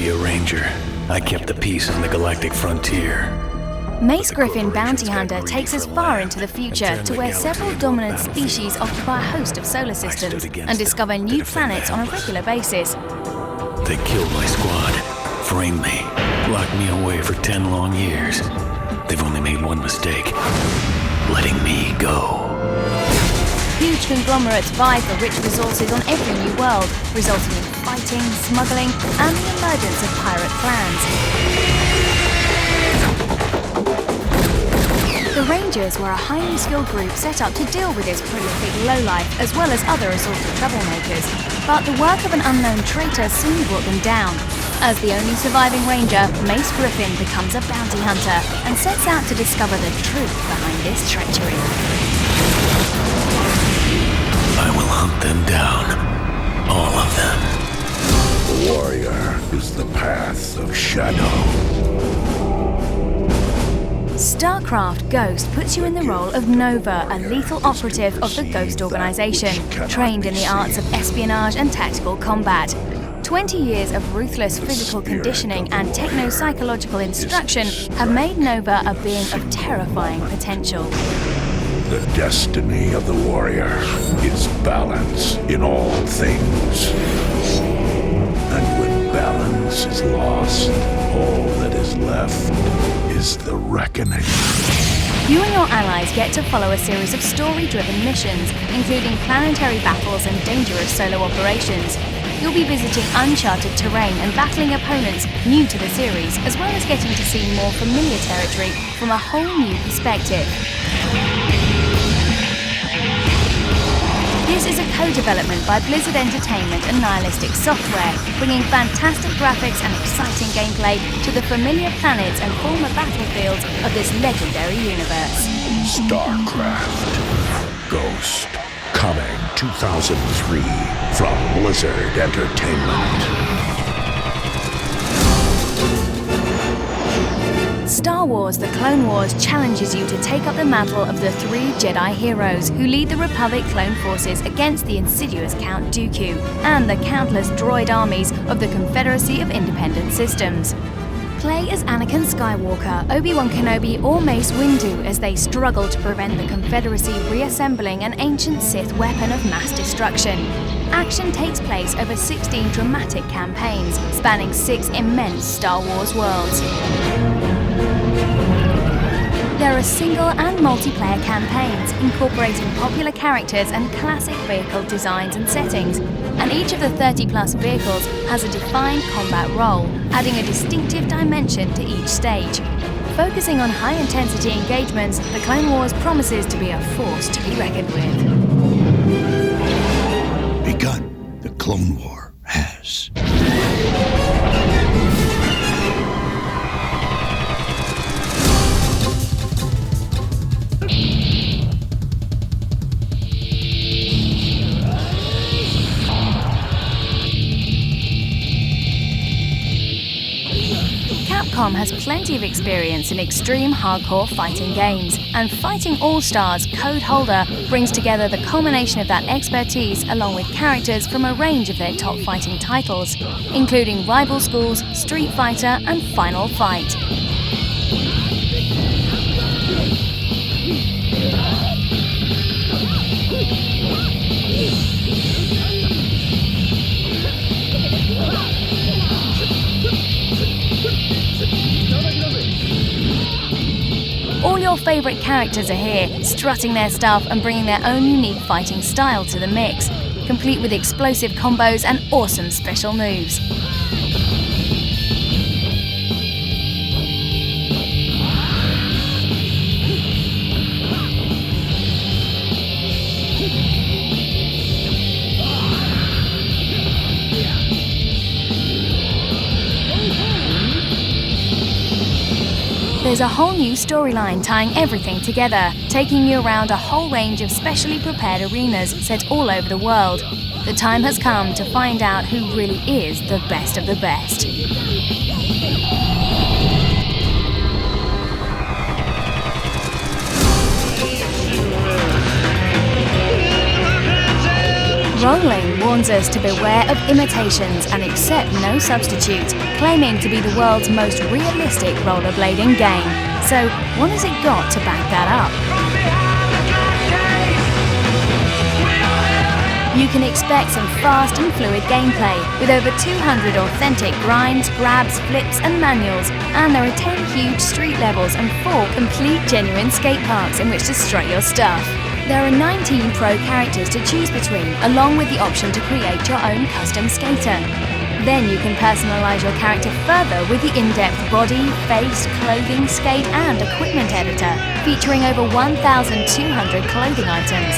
be a ranger. I kept the peace on the galactic frontier. Mace Griffin Bounty Hunter takes us far into the future to where several dominant species occupy a host of solar systems and discover new planets on a regular basis. They killed my squad, framed me, locked me away for 10 long years. They've only made one mistake, letting me go. Huge conglomerates vie for rich resources on every new world, resulting in fighting, smuggling, and the emergence of pirate clans. The Rangers were a highly skilled group set up to deal with this prolific lowlife as well as other assorted troublemakers, but the work of an unknown traitor soon brought them down. As the only surviving ranger, Mace Griffin becomes a bounty hunter and sets out to discover the truth behind this treachery. I will hunt them down, all of them. The warrior is the path of shadow. StarCraft Ghost puts you in the role of Nova, a lethal operative of the Ghost organization, trained in the arts of espionage and tactical combat. 20 years of ruthless physical conditioning and techno-psychological instruction have made Nova a being of terrifying potential. The destiny of the warrior is balance in all things. And when balance is lost, all that is left is the reckoning. You and your allies get to follow a series of story-driven missions, including planetary battles and dangerous solo operations. You'll be visiting uncharted terrain and battling opponents new to the series, as well as getting to see more familiar territory from a whole new perspective. This is a co-development by Blizzard Entertainment and Nihilistic Software, bringing fantastic graphics and exciting gameplay to the familiar planets and former battlefields of this legendary universe. StarCraft Ghost, coming 2003 from Blizzard Entertainment. Star Wars The Clone Wars challenges you to take up the mantle of the 3 Jedi heroes who lead the Republic clone forces against the insidious Count Dooku and the countless droid armies of the Confederacy of Independent Systems. Play as Anakin Skywalker, Obi-Wan Kenobi or Mace Windu as they struggle to prevent the Confederacy reassembling an ancient Sith weapon of mass destruction. Action takes place over 16 dramatic campaigns, spanning 6 immense Star Wars worlds. There are single and multiplayer campaigns incorporating popular characters and classic vehicle designs and settings, and each of the 30-plus vehicles has a defined combat role, adding a distinctive dimension to each stage. Focusing on high-intensity engagements, The Clone Wars promises to be a force to be reckoned with. Begun. The Clone War has. Capcom has plenty of experience in extreme hardcore fighting games, and Fighting All-Stars Code Holder brings together the culmination of that expertise along with characters from a range of their top fighting titles, including Rival Schools, Street Fighter, and Final Fight. All your favourite characters are here, strutting their stuff and bringing their own unique fighting style to the mix, complete with explosive combos and awesome special moves. There's a whole new storyline tying everything together, taking you around a whole range of specially prepared arenas set all over the world. The time has come to find out who really is the best of the best. Rolling warns us to beware of imitations and accept no substitute, claiming to be the world's most realistic rollerblading game. So, what has it got to back that up? You can expect some fast and fluid gameplay, with over 200 authentic grinds, grabs, flips and manuals, and there are 10 huge street levels and 4 complete genuine skate parks in which to strut your stuff. There are 19 pro characters to choose between, along with the option to create your own custom skater. Then you can personalize your character further with the in-depth body, face, clothing, skate and equipment editor, featuring over 1,200 clothing items.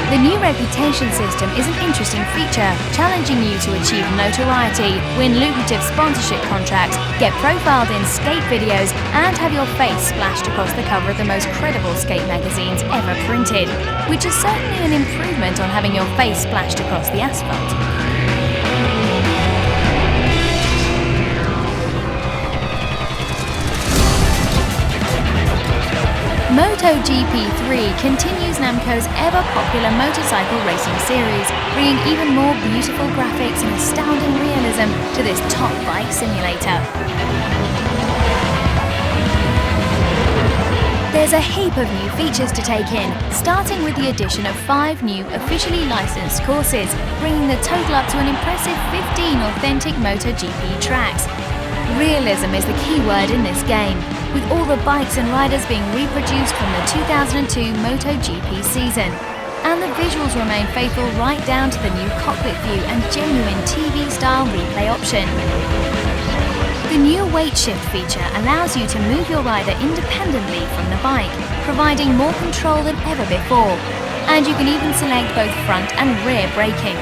The new reputation system is an interesting feature, challenging you to achieve notoriety, win lucrative sponsorship contracts, get profiled in skate videos, and have your face splashed across the cover of the most credible skate magazines ever printed, which is certainly an improvement on having your face splashed across the asphalt. Moto GP3 continues Namco's ever-popular motorcycle racing series, bringing even more beautiful graphics and astounding realism to this top bike simulator. There's a heap of new features to take in, starting with the addition of 5 new officially licensed courses, bringing the total up to an impressive 15 authentic Moto GP tracks. Realism is the key word in this game, with all the bikes and riders being reproduced from the 2002 Moto GP season. And the visuals remain faithful right down to the new cockpit view and genuine TV-style replay option. The new weight shift feature allows you to move your rider independently from the bike, providing more control than ever before. And you can even select both front and rear braking.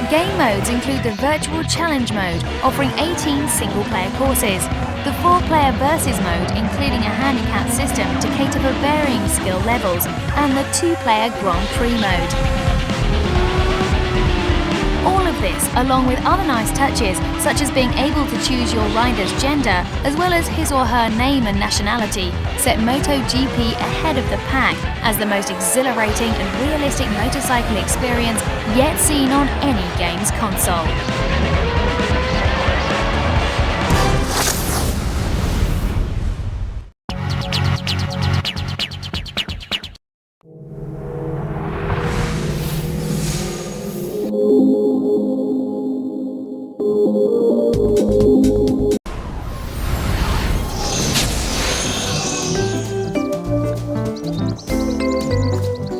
Game modes include the Virtual Challenge mode, offering 18 single-player courses, the 4-player Versus mode, including a handicap system to cater for varying skill levels, and the 2-player Grand Prix mode. All of this, along with other nice touches, such as being able to choose your rider's gender, as well as his or her name and nationality, set MotoGP ahead of the pack as the most exhilarating and realistic motorcycle experience yet seen on any game's console.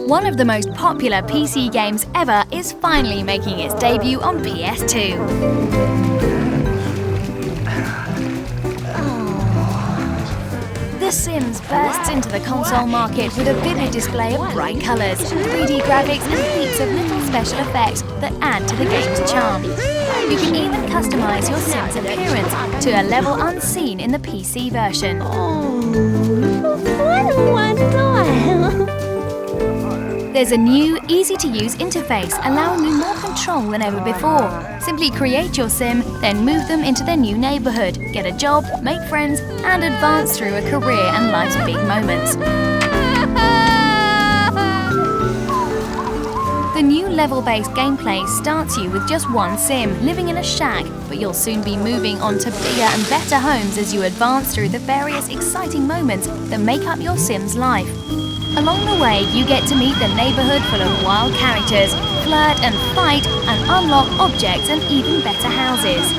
One of the most popular PC games ever is finally making its debut on PS2. The Sims bursts into the console market with a vivid display of bright colours, 3D graphics and heaps of little special effects that add to the game's charm. You can even customise your Sims' appearance to a level unseen in the PC version. There's a new, easy-to-use interface allowing you more control than ever before. Simply create your sim, then move them into their new neighbourhood, get a job, make friends, and advance through a career and life's big moments. The new level-based gameplay starts you with just one sim, living in a shack, but you'll soon be moving on to bigger and better homes as you advance through the various exciting moments that make up your sim's life. Along the way, you get to meet the neighbourhood full of wild characters, flirt and fight, and unlock objects and even better houses.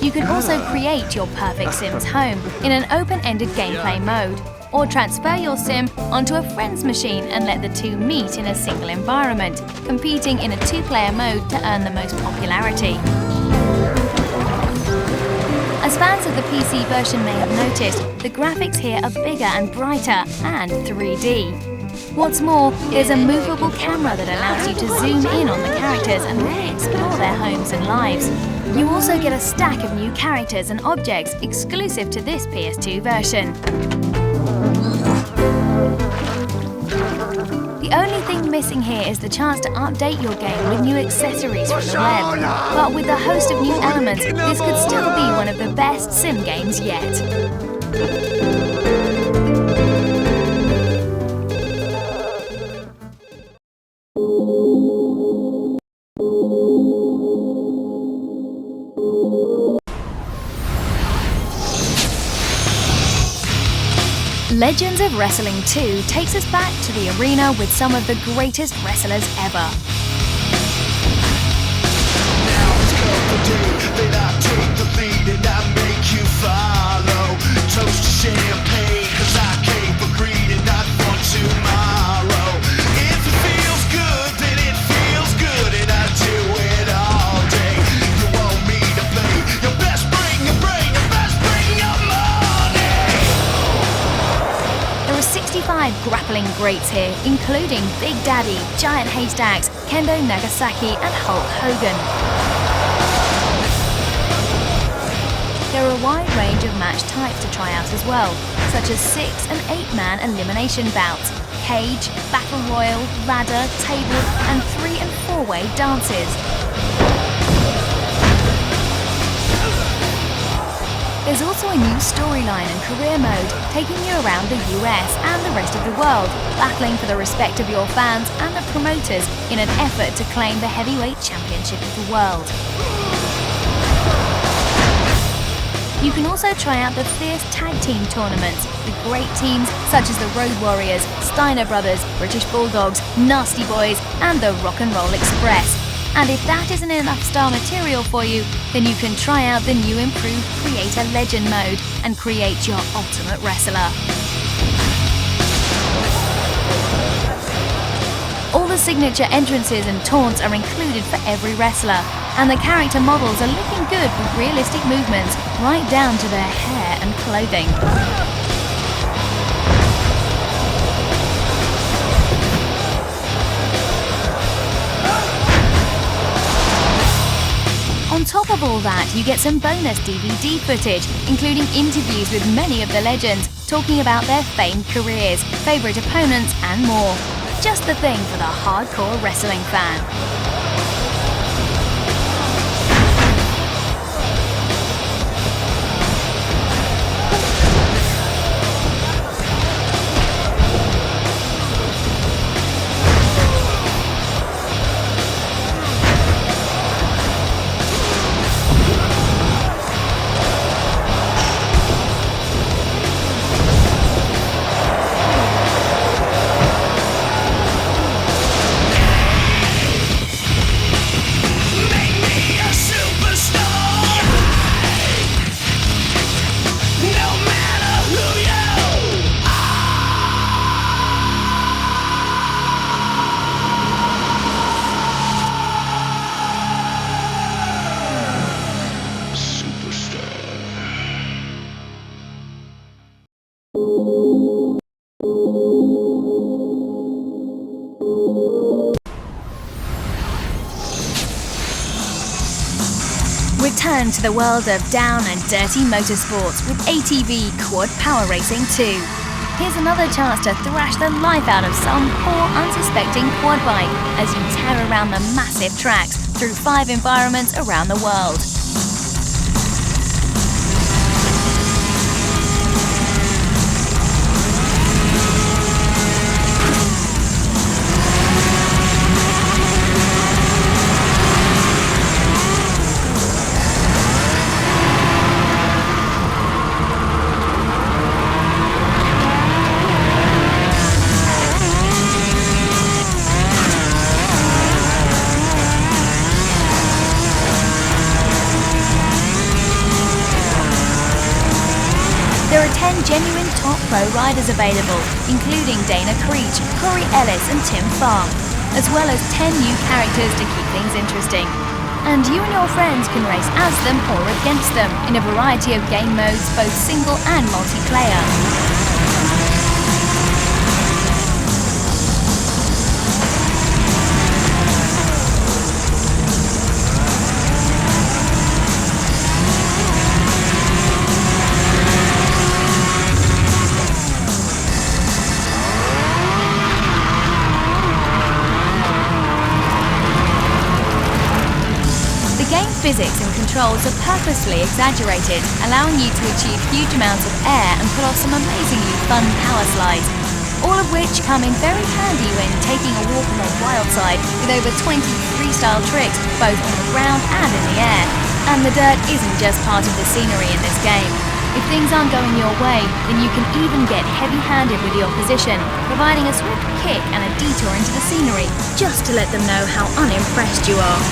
You can also create your perfect Sim's home in an open-ended gameplay mode, or transfer your sim onto a friend's machine and let the two meet in a single environment, competing in a 2-player mode to earn the most popularity. As fans of the PC version may have noticed, the graphics here are bigger and brighter and 3D. What's more, there's a movable camera that allows you to zoom in on the characters and really explore their homes and lives. You also get a stack of new characters and objects exclusive to this PS2 version. The The only thing missing here is the chance to update your game with new accessories from the web. But with a host of new elements, this could still be one of the best sim games yet. Legends of Wrestling 2 takes us back to the arena with some of the greatest wrestlers ever. Now it's come the day that I take the lead and I make you follow. Toast to champagne, cause I came for greed and not for tomorrow. If it feels good, then it feels good, and I do it all day. You want me to play? You best bring your brain, you best bring your money. There are 65 grappling greats here, including Big Daddy, Giant Haystacks, Kendo Nagasaki, and Hulk Hogan. There are a wide range of match types to try out as well, such as 6- and 8-man elimination bouts, cage, battle royal, ladder, table, and 3- and 4-way dances. There's also a new storyline and career mode, taking you around the US and the rest of the world, battling for the respect of your fans and the promoters in an effort to claim the heavyweight championship of the world. You can also try out the fierce tag team tournaments with great teams such as the Road Warriors, Steiner Brothers, British Bulldogs, Nasty Boys, and the Rock and Roll Express. And if that isn't enough star material for you, then you can try out the new improved Creator Legend mode and create your ultimate wrestler. All the signature entrances and taunts are included for every wrestler, and the character models are looking good with realistic movements right down to their hair and clothing. On top of all that, you get some bonus DVD footage, including interviews with many of the legends, talking about their famed careers, favourite opponents, and more. Just the thing for the hardcore wrestling fan. Return to the world of down and dirty motorsports with ATV Quad Power Racing 2. Here's another chance to thrash the life out of some poor unsuspecting quad bike as you tear around the massive tracks through 5 environments around the world. There are 10 genuine top pro riders available, including Dana Creech, Corey Ellis and Tim Farr, as well as 10 new characters to keep things interesting. And you and your friends can race as them or against them in a variety of game modes, both single and multiplayer. physics and controls are purposefully exaggerated, allowing you to achieve huge amounts of air and pull off some amazingly fun power slides. All of which come in very handy when taking a walk on the wild side with over 20 freestyle tricks both on the ground and in the air. And the dirt isn't just part of the scenery in this game. If things aren't going your way, then you can even get heavy-handed with the opposition, providing a swift kick and a detour into the scenery, just to let them know how unimpressed you are.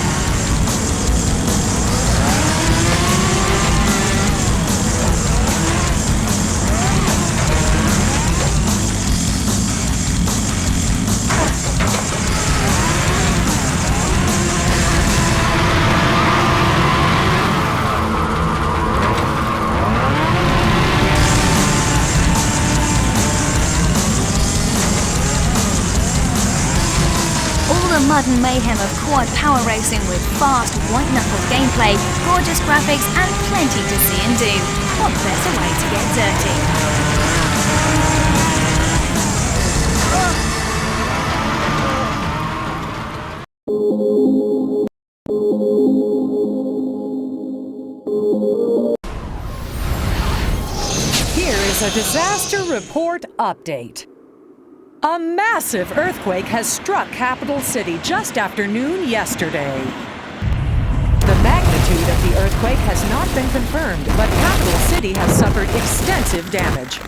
Mud and mayhem of quad power racing with fast, white-knuckle gameplay, gorgeous graphics and plenty to see and do. What better way to get dirty? Here is a disaster report update. A massive earthquake has struck Capital City just after noon yesterday. The magnitude of the earthquake has not been confirmed, but Capital City has suffered extensive damage.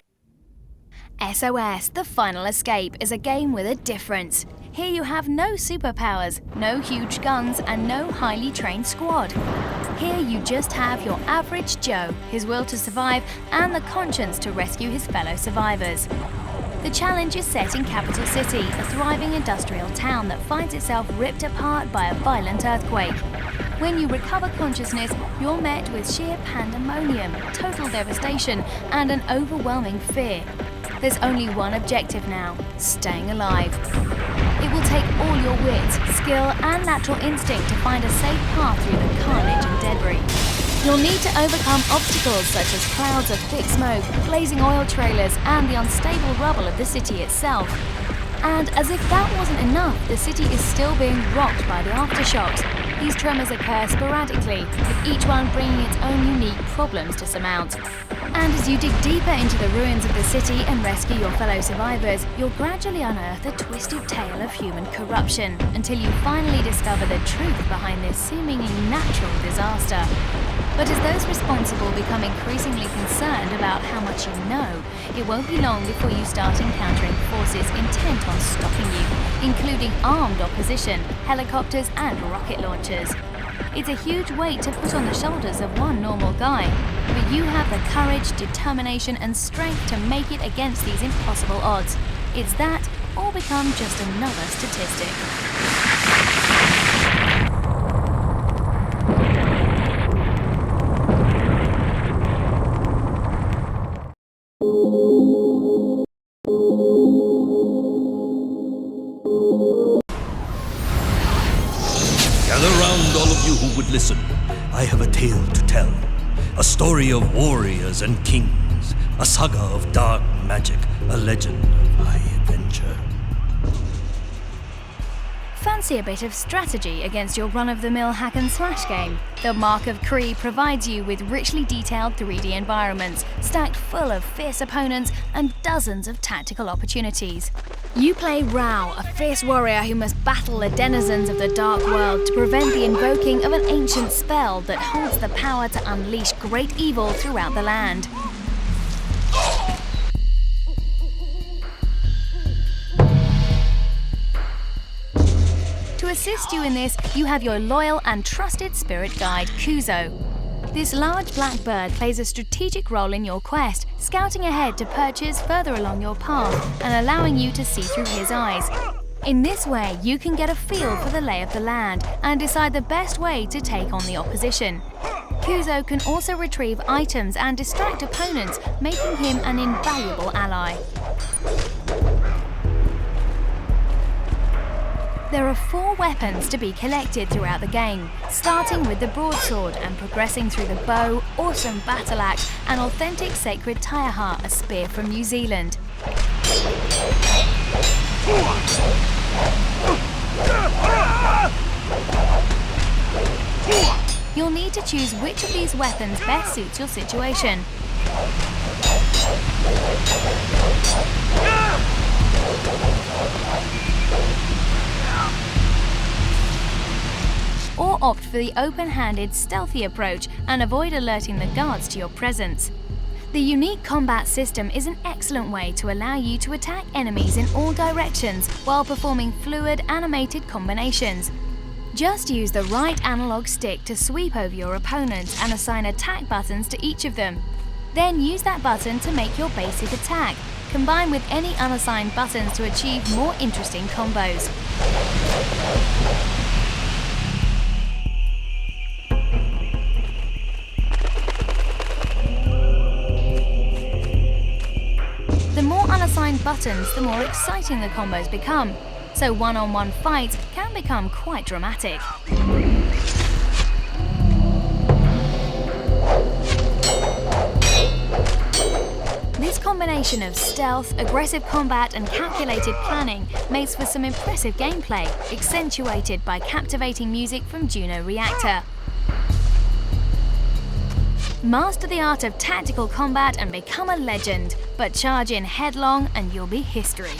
SOS The Final Escape is a game with a difference. Here you have no superpowers, no huge guns, and no highly trained squad. Here you just have your average Joe, his will to survive, and the conscience to rescue his fellow survivors. The challenge is set in Capital City, a thriving industrial town that finds itself ripped apart by a violent earthquake. When you recover consciousness, you're met with sheer pandemonium, total devastation, and an overwhelming fear. There's only one objective now: staying alive. It will take all your wit, skill, and natural instinct to find a safe path through the carnage and debris. You'll need to overcome obstacles such as clouds of thick smoke, blazing oil trailers, and the unstable rubble of the city itself. And as if that wasn't enough, the city is still being rocked by the aftershocks. These tremors occur sporadically, with each one bringing its own unique problems to surmount. And as you dig deeper into the ruins of the city and rescue your fellow survivors, you'll gradually unearth a twisted tale of human corruption, until you finally discover the truth behind this seemingly natural disaster. But as those responsible become increasingly concerned about how much you know, it won't be long before you start encountering forces intent on stopping you, including armed opposition, helicopters and rocket launchers. It's a huge weight to put on the shoulders of one normal guy, but you have the courage, determination and strength to make it against these impossible odds. It's that, or become just another statistic. Gather round, all of you who would listen. I have a tale to tell. A story of warriors and kings. A saga of dark magic. A legend of high adventure. Fancy a bit of strategy against your run-of-the-mill hack-and-slash game? The Mark of Kri provides you with richly detailed 3D environments, stacked full of fierce opponents and dozens of tactical opportunities. You play Rao, a fierce warrior who must battle the denizens of the dark world to prevent the invoking of an ancient spell that holds the power to unleash great evil throughout the land. To assist you in this, you have your loyal and trusted spirit guide, Kuzo. This large black bird plays a strategic role in your quest, scouting ahead to perches further along your path and allowing you to see through his eyes. In this way, you can get a feel for the lay of the land and decide the best way to take on the opposition. Kuzo can also retrieve items and distract opponents, making him an invaluable ally. There are 4 weapons to be collected throughout the game, starting with the broadsword and progressing through the bow, awesome battle axe, and authentic sacred taiaha, a spear from New Zealand. You'll need to choose which of these weapons best suits your situation. Or opt for the open-handed, stealthy approach and avoid alerting the guards to your presence. The unique combat system is an excellent way to allow you to attack enemies in all directions while performing fluid, animated combinations. Just use the right analog stick to sweep over your opponents and assign attack buttons to each of them. Then use that button to make your basic attack. Combine with any unassigned buttons to achieve more interesting combos. The more unassigned buttons, the more exciting the combos become. So one-on-one fights can become quite dramatic. This combination of stealth, aggressive combat and calculated planning makes for some impressive gameplay, accentuated by captivating music from Juno Reactor. Master the art of tactical combat and become a legend, but charge in headlong and you'll be history.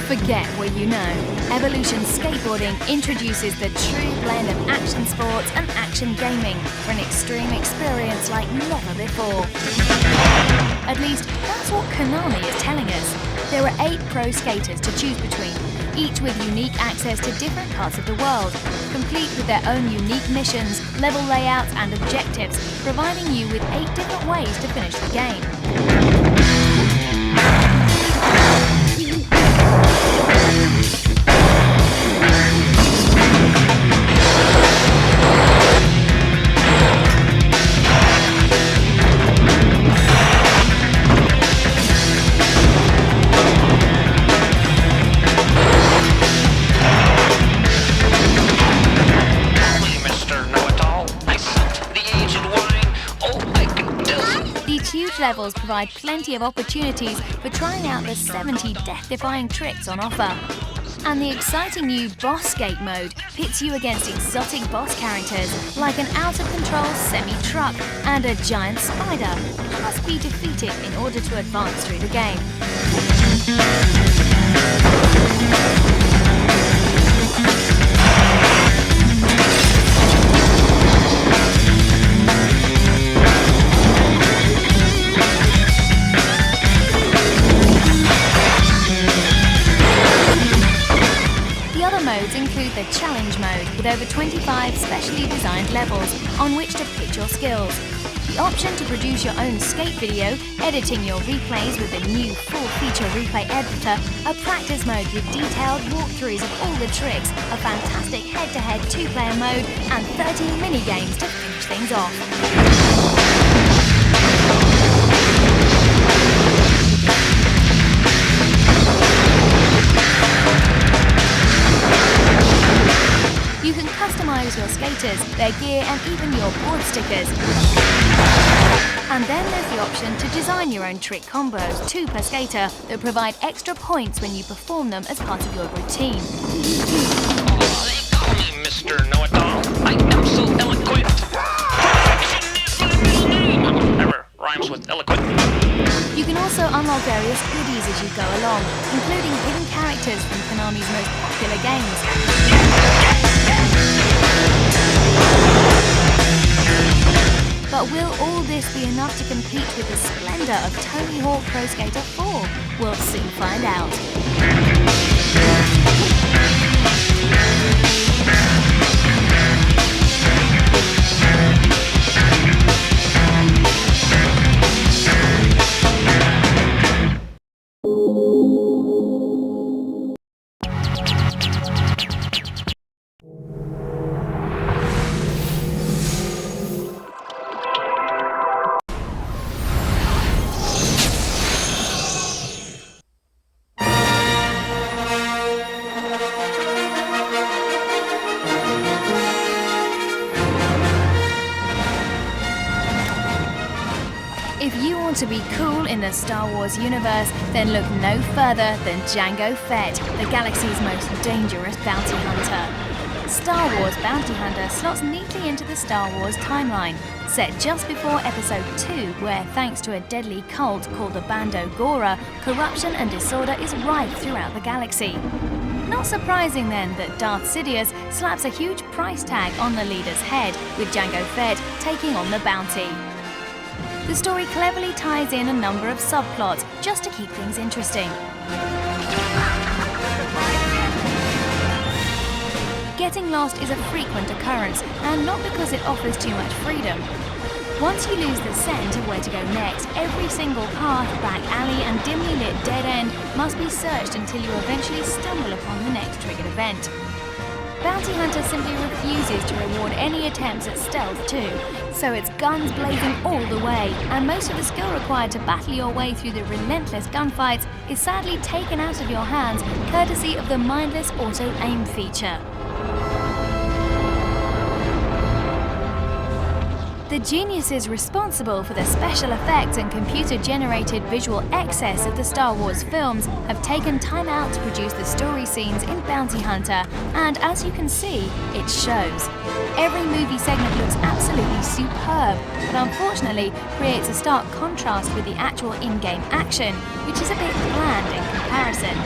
Forget what you know. Evolution Skateboarding introduces the true blend of action sports and action gaming for an extreme experience like never before. At least, that's what Konami is telling us. There are 8 pro skaters to choose between, each with unique access to different parts of the world, complete with their own unique missions, level layouts and objectives, providing you with 8 different ways to finish the game. Levels provide plenty of opportunities for trying out the 70 death-defying tricks on offer. And the exciting new Boss Skate mode pits you against exotic boss characters like an out-of-control semi-truck and a giant spider that must be defeated in order to advance through the game. Modes include the Challenge mode with over 25 specially designed levels on which to pit your skills. The option to produce your own skate video, editing your replays with the new full-feature replay editor, a practice mode with detailed walkthroughs of all the tricks, a fantastic head-to-head 2-player mode, and 13 mini-games to finish things off. You can customize your skaters, their gear and even your board stickers. And then there's the option to design your own trick combos, 2 per skater, that provide extra points when you perform them as part of your routine. They call me Mr. Know-It-All. I am so eloquent. Perfection is my middle name. Never rhymes with eloquent. You can also unlock various goodies as you go along, including hidden characters from Konami's most popular games. But will all this be enough to compete with the splendor of Tony Hawk Pro Skater 4? We'll soon find out. to be cool in the Star Wars universe, then look no further than Jango Fett, the galaxy's most dangerous bounty hunter. Star Wars Bounty Hunter slots neatly into the Star Wars timeline, set just before Episode 2, where thanks to a deadly cult called the Bando Gora, corruption and disorder is rife throughout the galaxy. Not surprising then that Darth Sidious slaps a huge price tag on the leader's head, with Jango Fett taking on the bounty. The story cleverly ties in a number of subplots just to keep things interesting. Getting lost is a frequent occurrence, and not because it offers too much freedom. Once you lose the scent of where to go next, every single path, back alley and dimly lit dead end must be searched until you eventually stumble upon the next triggered event. Bounty Hunter simply refuses to reward any attempts at stealth too, so it's guns blazing all the way, and most of the skill required to battle your way through the relentless gunfights is sadly taken out of your hands courtesy of the mindless auto-aim feature. The geniuses responsible for the special effects and computer-generated visual excess of the Star Wars films have taken time out to produce the story scenes in Bounty Hunter, and as you can see, it shows. Every movie segment looks absolutely superb, but unfortunately creates a stark contrast with the actual in-game action, which is a bit bland in comparison.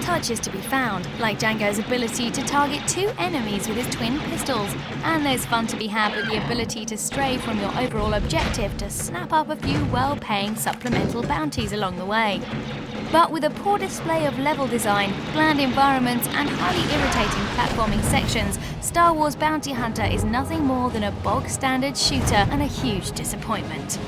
Touches to be found, like Jango's ability to target 2 enemies with his twin pistols, and there's fun to be had with the ability to stray from your overall objective to snap up a few well-paying supplemental bounties along the way. But with a poor display of level design, bland environments and highly irritating platforming sections, Star Wars Bounty Hunter is nothing more than a bog-standard shooter and a huge disappointment.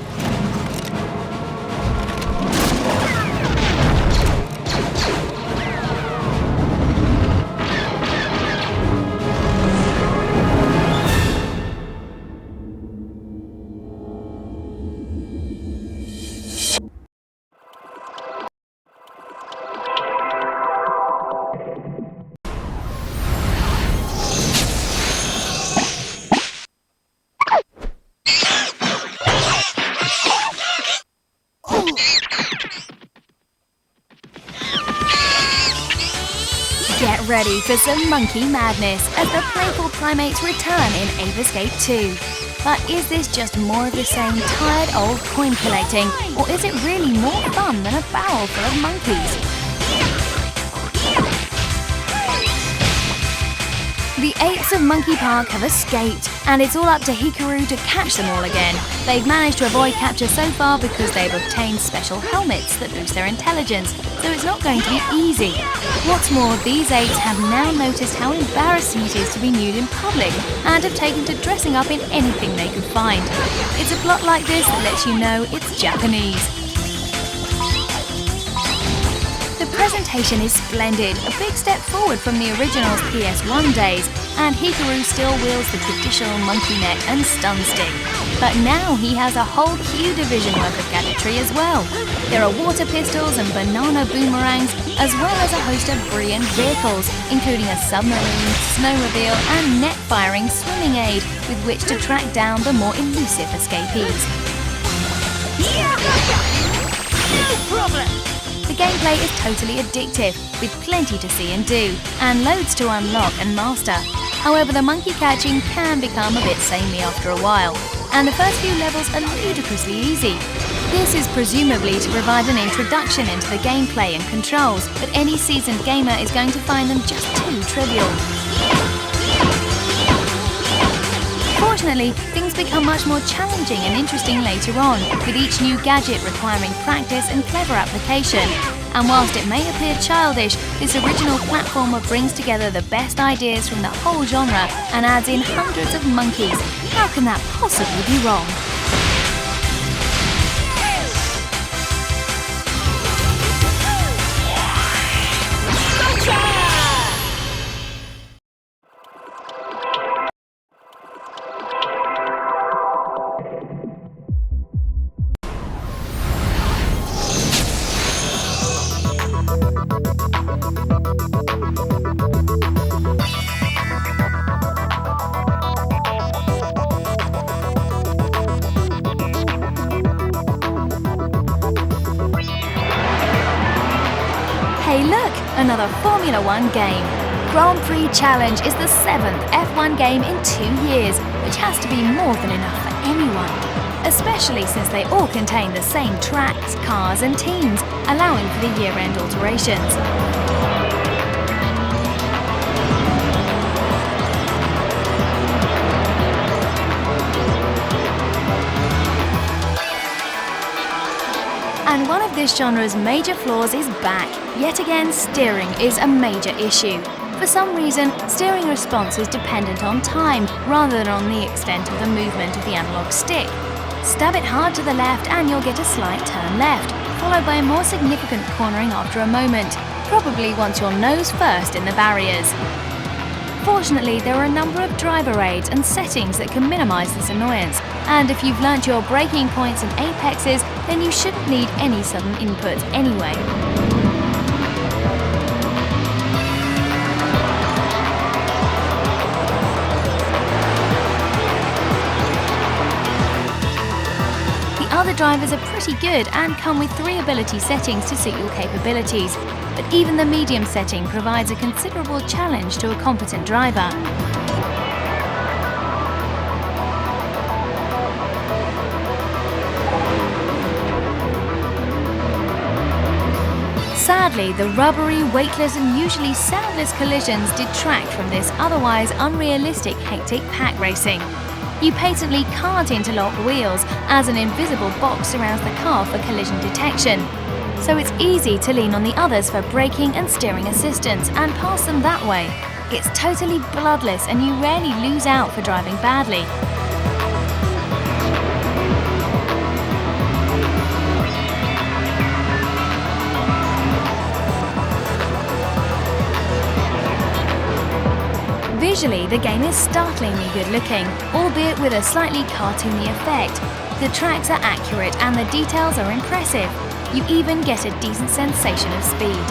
Get ready for some monkey madness as the playful primates return in Ape Escape 2. But is this just more of the same tired old coin collecting, or is it really more fun than a barrel full of monkeys? The apes of Monkey Park have escaped, and it's all up to Hikaru to catch them all again. They've managed to avoid capture so far because they've obtained special helmets that boost their intelligence, so it's not going to be easy. What's more, these apes have now noticed how embarrassing it is to be nude in public, and have taken to dressing up in anything they could find. It's a plot like this that lets you know it's Japanese. The presentation is splendid, a big step forward from the original's PS1 days, and Hikaru still wields the traditional monkey neck and stun stick. But now he has a whole Q division worth of gadgetry as well. There are water pistols and banana boomerangs, as well as a host of brilliant vehicles, including a submarine, snowmobile and net-firing swimming aid with which to track down the more elusive escapees. No problem! The gameplay is totally addictive, with plenty to see and do, and loads to unlock and master. However, the monkey catching can become a bit samey after a while, and the first few levels are ludicrously easy. This is presumably to provide an introduction into the gameplay and controls, but any seasoned gamer is going to find them just too trivial. Fortunately, things become much more challenging and interesting later on, with each new gadget requiring practice and clever application. And whilst it may appear childish, this original platformer brings together the best ideas from the whole genre and adds in hundreds of monkeys. How can that possibly be wrong? another Formula One game. Grand Prix Challenge is the 7th F1 game in 2 years, which has to be more than enough for anyone. Especially since they all contain the same tracks, cars and teams, allowing for the year-end alterations. And one of this genre's major flaws is back. Yet again, steering is a major issue. For some reason, steering response is dependent on time rather than on the extent of the movement of the analog stick. Stab it hard to the left and you'll get a slight turn left, followed by a more significant cornering after a moment, probably once you're nose first in the barriers. Fortunately, there are a number of driver aids and settings that can minimise this annoyance, and if you've learnt your braking points and apexes, then you shouldn't need any sudden inputs anyway. Other drivers are pretty good and come with 3 ability settings to suit your capabilities, but even the medium setting provides a considerable challenge to a competent driver. Sadly, the rubbery, weightless and usually soundless collisions detract from this otherwise unrealistic hectic pack racing. You patently can't interlock wheels as an invisible box surrounds the car for collision detection. So it's easy to lean on the others for braking and steering assistance and pass them that way. It's totally bloodless and you rarely lose out for driving badly. Visually, the game is startlingly good looking, albeit with a slightly cartoony effect. The tracks are accurate and the details are impressive. You even get a decent sensation of speed.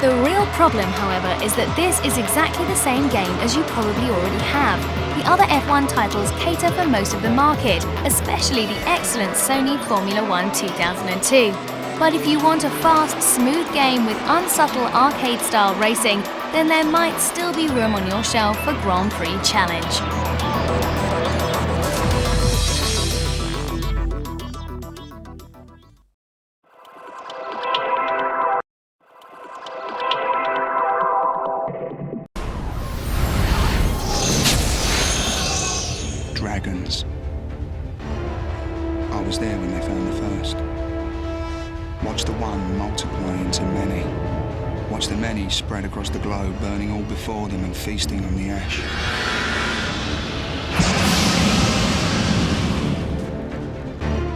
The real problem, however, is that this is exactly the same game as you probably already have. The other F1 titles cater for most of the market, especially the excellent Sony Formula One 2002. But if you want a fast, smooth game with unsubtle arcade-style racing, then there might still be room on your shelf for Grand Prix Challenge. Dragons. I was there when they found the first. Watch the one multiply into many. Watch the many spread across the globe, burning all before them and feasting on the ash.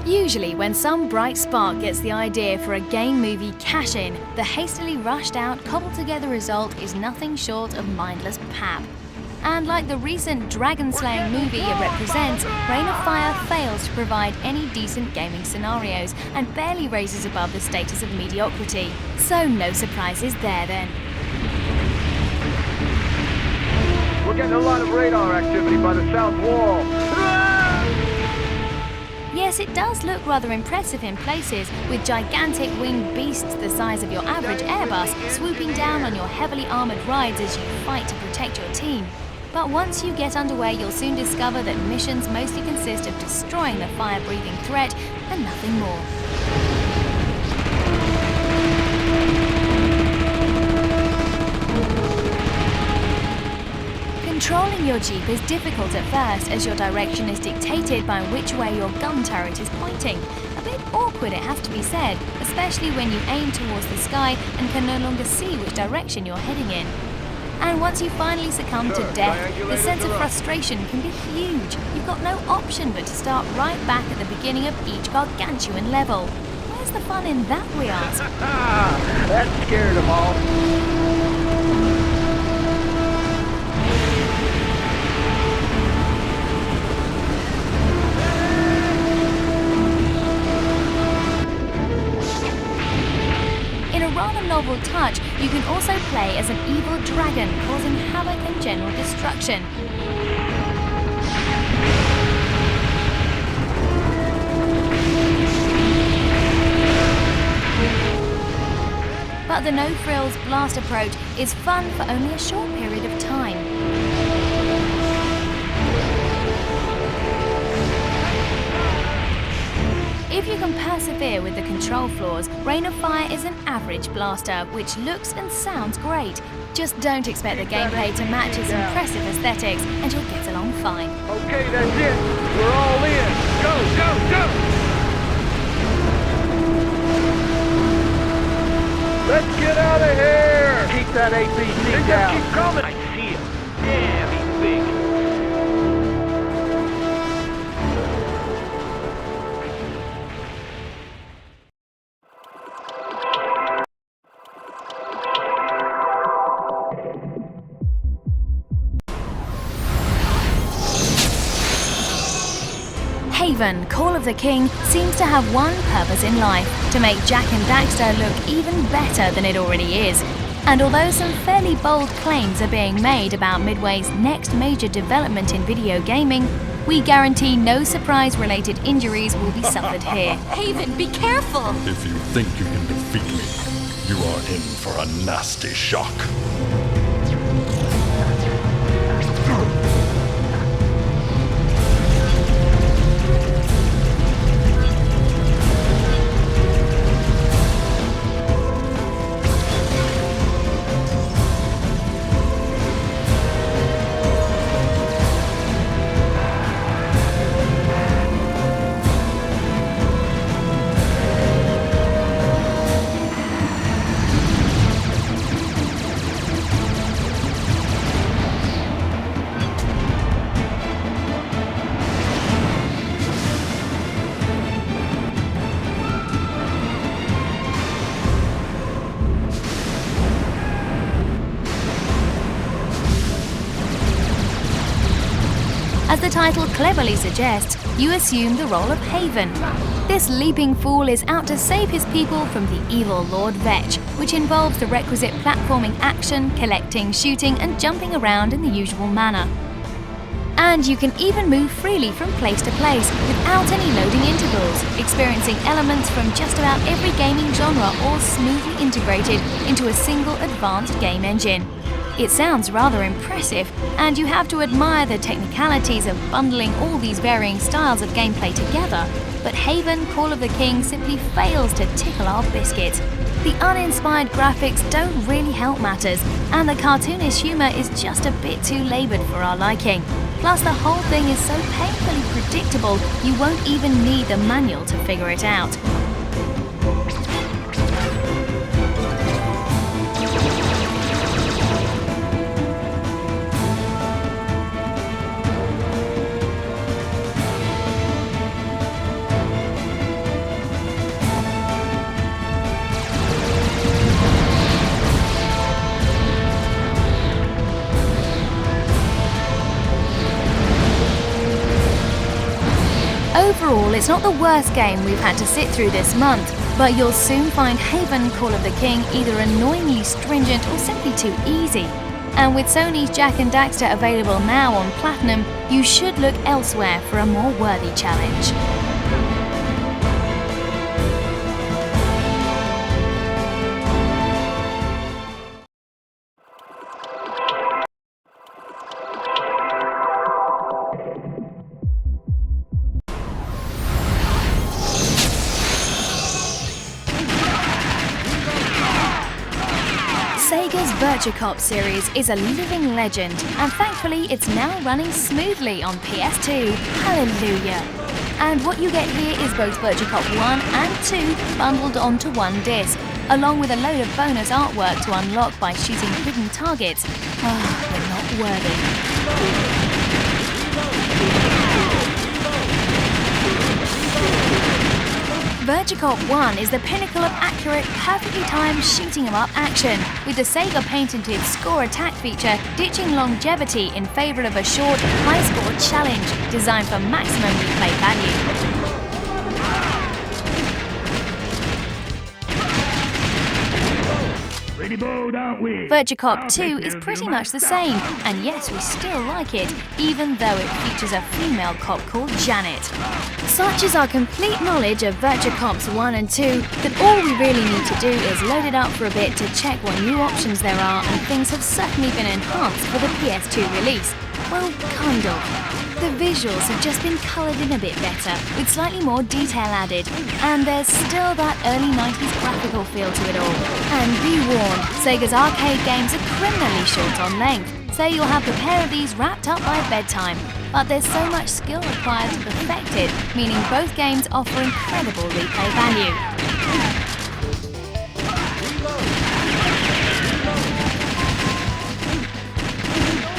Usually, when some bright spark gets the idea for a game movie cash-in, the hastily rushed out, cobbled together result is nothing short of mindless pap. And like the recent dragon-slaying movie it represents, Reign of Fire fails to provide any decent gaming scenarios and barely raises above the status of mediocrity. So no surprises there then. We're getting a lot of radar activity by the south wall. Yes, it does look rather impressive in places, with gigantic winged beasts the size of your average Airbus swooping down on your heavily armoured rides as you fight to protect your team. But once you get underway, you'll soon discover that missions mostly consist of destroying the fire-breathing threat and nothing more. Controlling your Jeep is difficult at first, as your direction is dictated by which way your gun turret is pointing. A bit awkward, it has to be said, especially when you aim towards the sky and can no longer see which direction you're heading in. And once you finally succumb to death, the sense of frustration can be huge. You've got no option but to start right back at the beginning of each gargantuan level. Where's the fun in that, we ask? That scared them all. Rather novel touch, you can also play as an evil dragon, causing havoc and general destruction. But but the no-frills blast approach is fun for only a short period of time. If you can persevere with the control flaws, Rain of Fire is an average blaster, which looks and sounds great. Just don't expect the gameplay to match its impressive aesthetics, and you'll get along fine. Okay, that's it. We're all in. Go, go, go! Let's get out of here! Keep that APC down. Keep coming. I see it. Yeah, he's big. Haven, Call of the King, seems to have one purpose in life: to make Jak and Daxter look even better than it already is. And although some fairly bold claims are being made about Midway's next major development in video gaming, we guarantee no surprise-related injuries will be suffered here. Haven, be careful! If you think you can defeat me, you are in for a nasty shock. As the title cleverly suggests, you assume the role of Haven. This leaping fool is out to save his people from the evil Lord Vetch, which involves the requisite platforming action, collecting, shooting, and jumping around in the usual manner. And you can even move freely from place to place without any loading intervals, experiencing elements from just about every gaming genre all smoothly integrated into a single advanced game engine. It sounds rather impressive, and you have to admire the technicalities of bundling all these varying styles of gameplay together, but Haven, Call of the King simply fails to tickle our biscuits. The uninspired graphics don't really help matters, and the cartoonish humour is just a bit too laboured for our liking. Plus, the whole thing is so painfully predictable, you won't even need the manual to figure it out. Overall, it's not the worst game we've had to sit through this month, but you'll soon find Haven, Call of the King either annoyingly stringent or simply too easy. And with Sony's Jak and Daxter available now on Platinum, you should look elsewhere for a more worthy challenge. Sega's Virtua Cop series is a living legend, and thankfully it's now running smoothly on PS2. Hallelujah! And what you get here is both Virtua Cop 1 and 2 bundled onto one disc, along with a load of bonus artwork to unlock by shooting hidden targets. We're not worthy. Virtua Cop 1 is the pinnacle of accurate, perfectly timed shoot 'em up action, with the Sega patented score attack feature ditching longevity in favour of a short, high-score challenge designed for maximum replay value. Virtua Cop 2 is pretty much the same, and yes, we still like it, even though it features a female cop called Janet. Such is our complete knowledge of Virtua Cops 1 and 2 that all we really need to do is load it up for a bit to check what new options there are, and things have certainly been enhanced for the PS2 release. Well, kind of. The visuals have just been coloured in a bit better, with slightly more detail added, and there's still that early 90s graphical feel to it all. And be warned, Sega's arcade games are criminally short on length. Say you'll have the pair of these wrapped up by bedtime, but there's so much skill required to perfect it, meaning both games offer incredible replay value.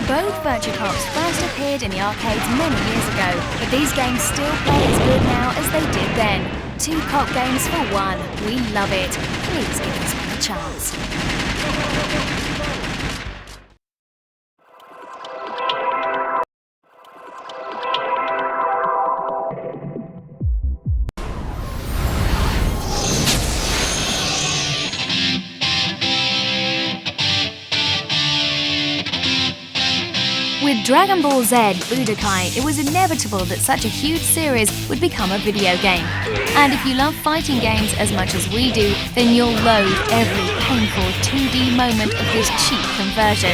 Both Virtua Cops first appeared in the arcades many years ago, but these games still play as good now as they did then. 2 cop games for 1. We love it. Please give us one a chance. With Dragonball Z Budokai, it was inevitable that such a huge series would become a video game. And if you love fighting games as much as we do, then you'll loathe every painful 2D moment of this cheap conversion.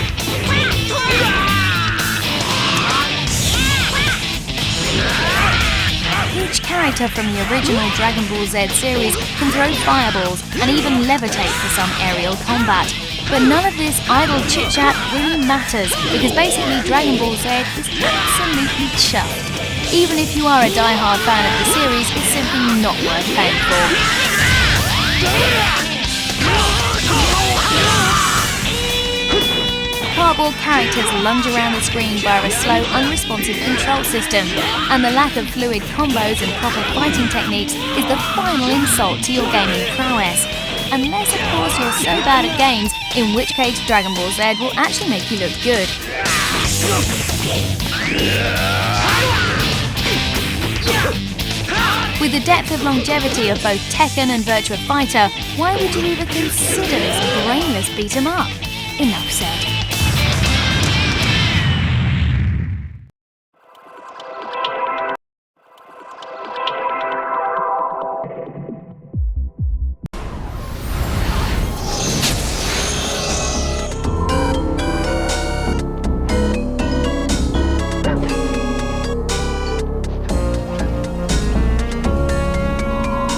Each character from the original Dragon Ball Z series can throw fireballs and even levitate for some aerial combat. But none of this idle chit-chat really matters, because basically Dragon Ball Z is absolutely chuffed. Even if you are a die-hard fan of the series, it's simply not worth paying for. Cardboard characters lunge around the screen via a slow, unresponsive control system, and the lack of fluid combos and proper fighting techniques is the final insult to your gaming prowess. Unless, of course, you're so bad at games, in which case Dragon Ball Z will actually make you look good. With the depth of longevity of both Tekken and Virtua Fighter, why would you even consider this a brainless beat-em-up? Enough said.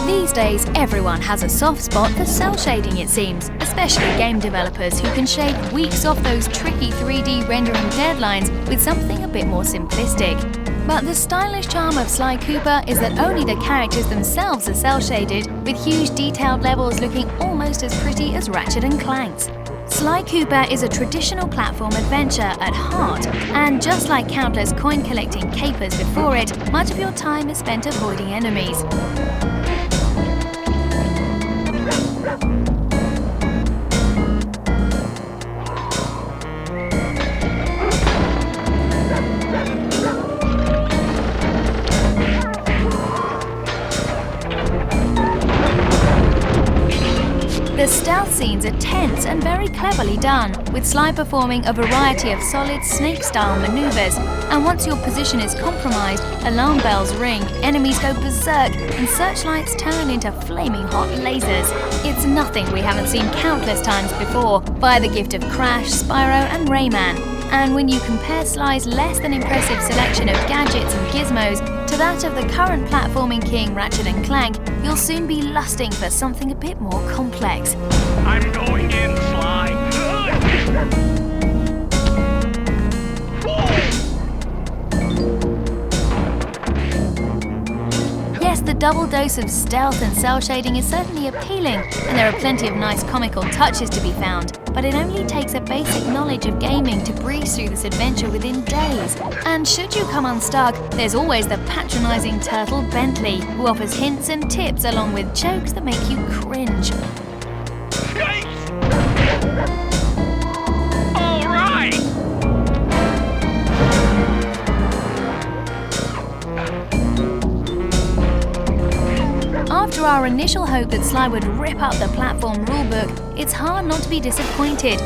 These days, everyone has a soft spot for cell shading, it seems, especially game developers who can shave weeks off those tricky 3D rendering deadlines with something a bit more simplistic. But the stylish charm of Sly Cooper is that only the characters themselves are cell shaded, with huge detailed levels looking almost as pretty as Ratchet & Clank's. Sly Cooper is a traditional platform adventure at heart, and just like countless coin-collecting capers before it, much of your time is spent avoiding enemies. The stealth scenes are tense and very cleverly done, with Sly performing a variety of solid snake-style maneuvers, and once your position is compromised, alarm bells ring, enemies go berserk, and searchlights turn into flaming hot lasers. It's nothing we haven't seen countless times before, via the gift of Crash, Spyro and Rayman. And when you compare Sly's less than impressive selection of gadgets and gizmos to that of the current platforming king Ratchet & Clank, you'll soon be lusting for something a bit more complex. I'm going in, Sly. Yes, the double dose of stealth and cell shading is certainly appealing, and there are plenty of nice comical touches to be found, but it only takes a basic knowledge of gaming to breeze through this adventure within days. And should you come unstuck, there's always the patronising turtle Bentley, who offers hints and tips along with jokes that make you cringe. All right. After After our initial hope that Sly would rip up the platform rulebook, it's hard not to be disappointed.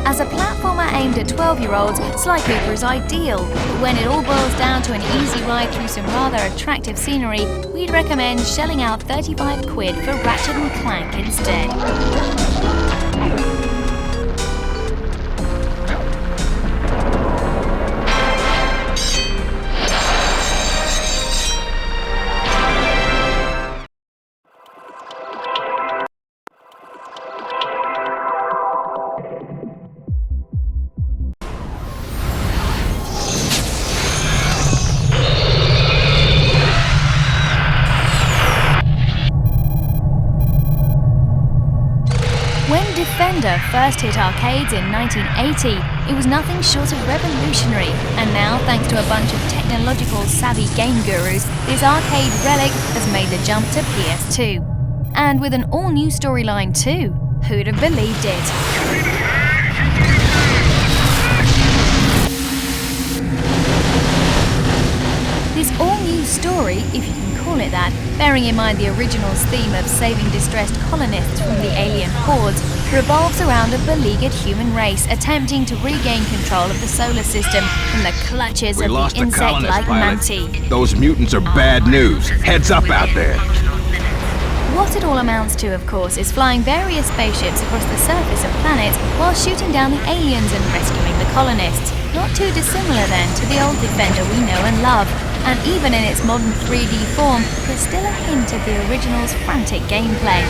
As a platformer aimed at 12-year-olds, Sly Cooper is ideal, but when it all boils down to an easy ride through some rather attractive scenery, we'd recommend shelling out 35 quid for Ratchet & Clank instead. Defender first hit arcades in 1980, it was nothing short of revolutionary, and now, thanks to a bunch of technological savvy game gurus, this arcade relic has made the jump to PS2. And with an all-new storyline too. Who'd have believed it? This all-new story, if you can call it that, bearing in mind the original's theme of saving distressed colonists from the alien hordes, revolves around a beleaguered human race attempting to regain control of the solar system from the clutches of the insect-like Manti. Those mutants are bad news. Heads up out there. What it all amounts to, of course, is flying various spaceships across the surface of planets while shooting down the aliens and rescuing the colonists. Not too dissimilar then to the old Defender we know and love. And even in its modern 3D form, there's still a hint of the original's frantic gameplay.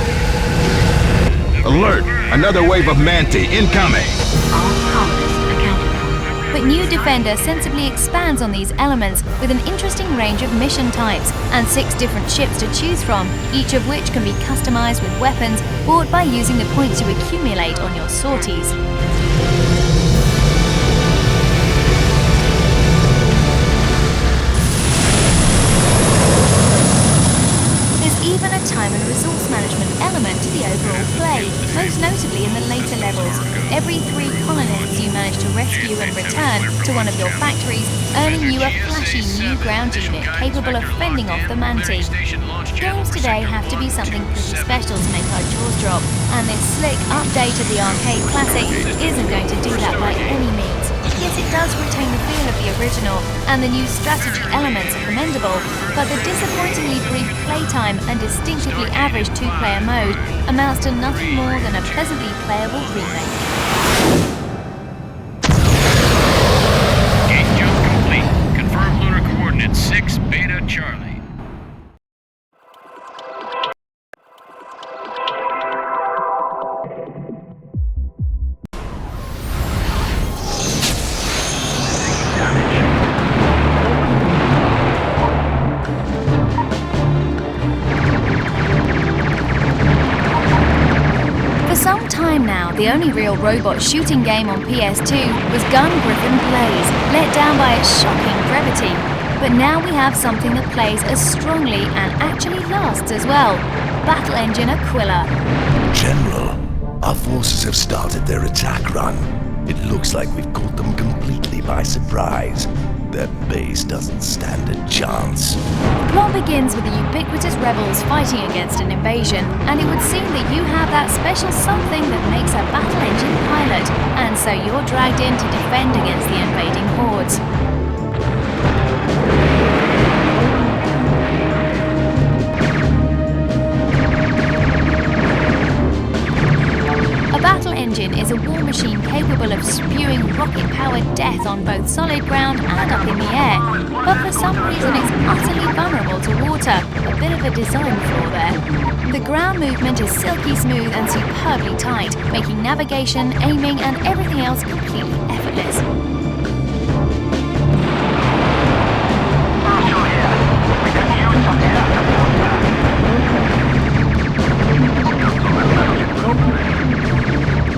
Alert! Another wave of Manti incoming! But New Defender sensibly expands on these elements with an interesting range of mission types and 6 different ships to choose from, each of which can be customized with weapons bought by using the points you accumulate on your sorties. Even a time and resource management element to the overall play, most notably in the later levels. Every 3 colonists you manage to rescue and return to one of your factories, earning you a flashy new ground unit capable of fending off the Manti. Games today have to be something pretty special to make our jaws drop, and this slick update of the arcade classic isn't going to do that by any means. Yes, it does retain the feel of the original, and the new strategy elements are commendable, but the disappointingly brief playtime and distinctively average 2-player mode amounts to nothing more than a pleasantly playable remake. Gate jump complete. Confirm lunar coordinates 6 Beta Charlie. The only real robot shooting game on PS2 was Gun Griffin Blaze, let down by its shocking brevity. But now we have something that plays as strongly and actually lasts as well. Battle Engine Aquila. General, our forces have started their attack run. It looks like we've caught them completely by surprise. Their base doesn't stand a chance. The plot begins with the ubiquitous rebels fighting against an invasion, and it would seem that you have that special something that makes a battle engine pilot, and so you're dragged in to defend against the invading hordes. A battle engine is a war machine capable of spewing rocket-powered death on both solid ground and up in the air, but for some reason it's utterly vulnerable to water, a bit of a design flaw there. The ground movement is silky smooth and superbly tight, making navigation, aiming and everything else completely effortless.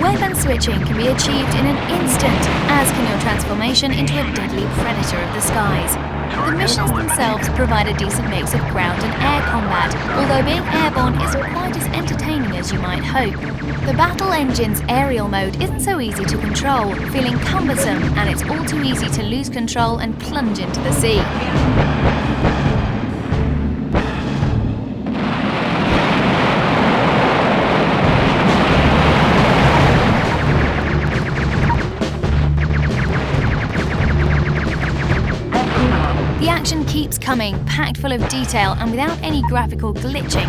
Weapon switching can be achieved in an instant, as can your transformation into a deadly predator of the skies. The missions themselves provide a decent mix of ground and air combat, although being airborne isn't quite as entertaining as you might hope. The battle engine's aerial mode isn't so easy to control, feeling cumbersome, and it's all too easy to lose control and plunge into the sea. forthcoming, packed full of detail and without any graphical glitching.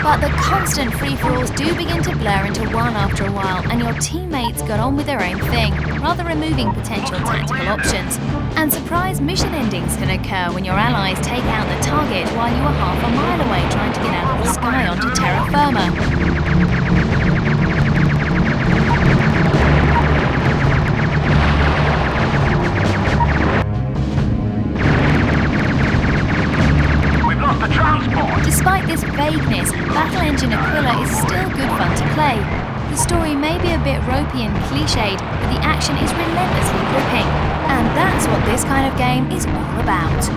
But the constant free-for-alls do begin to blur into one after a while, and your teammates got on with their own thing, rather removing potential tactical options. And surprise mission endings can occur when your allies take out the target while you are half a mile away trying to get out of the sky onto terra firma. Despite this vagueness, Battle Engine Aquila is still good fun to play. The story may be a bit ropey and cliched, but the action is relentlessly gripping. And that's what this kind of game is all about.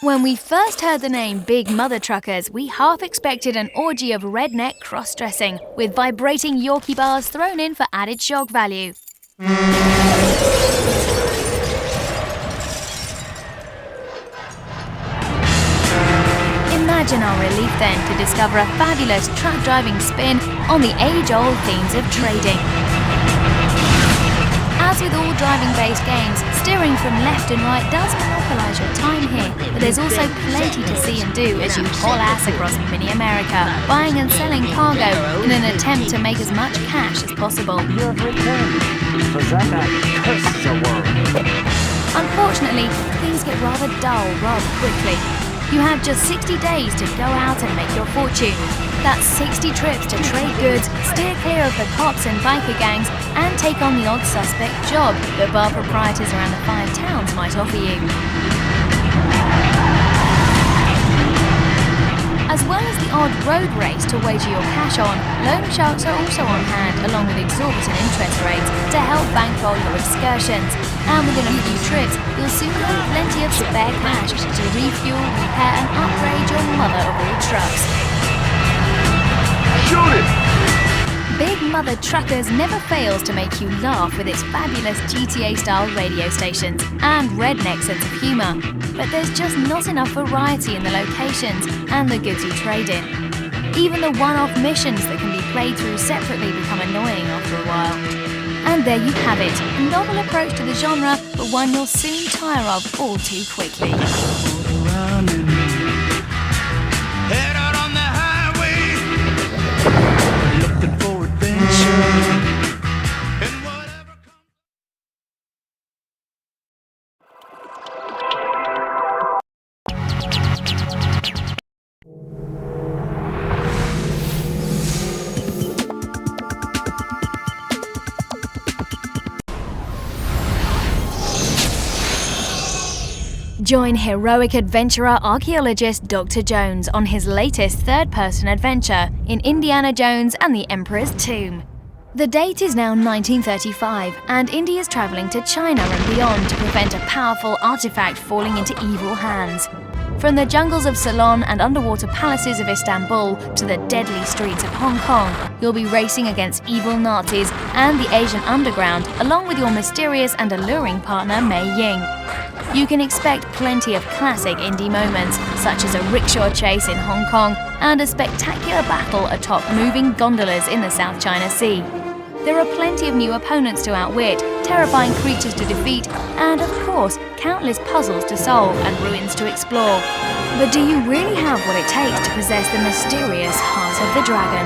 When we first heard the name Big Mutha Truckers, we half expected an orgy of redneck cross-dressing, with vibrating Yorkie bars thrown in for added shock value. Imagine our relief then to discover a fabulous truck-driving spin on the age-old themes of trading. As with all driving-based games, steering from left and right does monopolise your time here, but there's also plenty to see and do as you haul ass across mini-America, buying and selling cargo in an attempt to make as much cash as possible. Unfortunately, things get rather dull rather quickly. You have just 60 days to go out and make your fortune. That's 60 trips to trade goods, steer clear of the cops and biker gangs, and take on the odd suspect job that bar proprietors around the 5 towns might offer you. As well as the odd road race to wager your cash on, loan sharks are also on hand along with exorbitant interest rates to help bankroll your excursions. And within a few trips, you'll soon have plenty of spare cash to refuel, repair and upgrade your mother of all trucks. Shoot it! Big Mutha Truckers never fails to make you laugh with its fabulous GTA-style radio stations and redneck sense of humour. But there's just not enough variety in the locations and the goods you trade in. Even the one-off missions that can be played through separately become annoying after a while. And there you have it, a novel approach to the genre, but one you'll soon tire of all too quickly. Head out on the highway, looking for adventure. Join heroic adventurer archaeologist Dr. Jones on his latest third-person adventure in Indiana Jones and the Emperor's Tomb. The date is now 1935, and Indy is travelling to China and beyond to prevent a powerful artifact falling into evil hands. From the jungles of Ceylon and underwater palaces of Istanbul to the deadly streets of Hong Kong, you'll be racing against evil Nazis and the Asian underground, along with your mysterious and alluring partner Mei Ying. You can expect plenty of classic indie moments, such as a rickshaw chase in Hong Kong and a spectacular battle atop moving gondolas in the South China Sea. There are plenty of new opponents to outwit, terrifying creatures to defeat, and of course, countless puzzles to solve and ruins to explore. But do you really have what it takes to possess the mysterious Heart of the Dragon?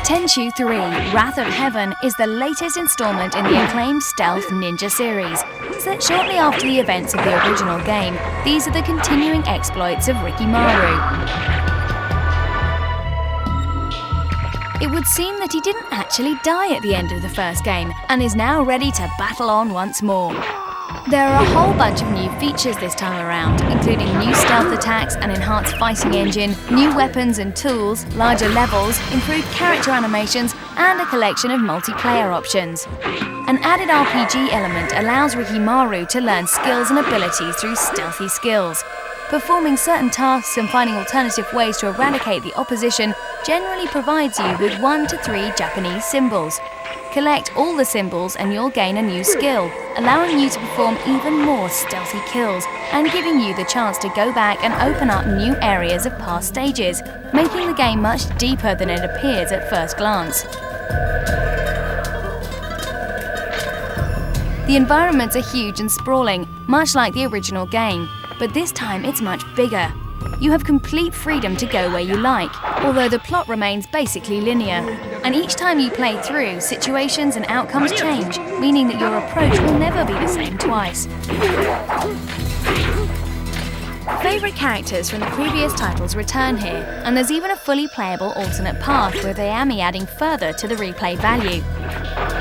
Tenchu 3, Wrath of Heaven is the latest installment in the acclaimed stealth ninja series. Set shortly after the events of the original game, these are the continuing exploits of Rikimaru. It would seem that he didn't actually die at the end of the first game, and is now ready to battle on once more. There are a whole bunch of new features this time around, including new stealth attacks, an enhanced fighting engine, new weapons and tools, larger levels, improved character animations, and a collection of multiplayer options. An added RPG element allows Rikimaru to learn skills and abilities through stealthy skills. Performing certain tasks and finding alternative ways to eradicate the opposition generally provides you with 1 to 3 Japanese symbols. Collect all the symbols and you'll gain a new skill, allowing you to perform even more stealthy kills and giving you the chance to go back and open up new areas of past stages, making the game much deeper than it appears at first glance. The environments are huge and sprawling, much like the original game, but this time it's much bigger. You have complete freedom to go where you like, although the plot remains basically linear. And each time you play through, situations and outcomes change, meaning that your approach will never be the same twice. Favourite characters from the previous titles return here, and there's even a fully playable alternate path with Ayami adding further to the replay value.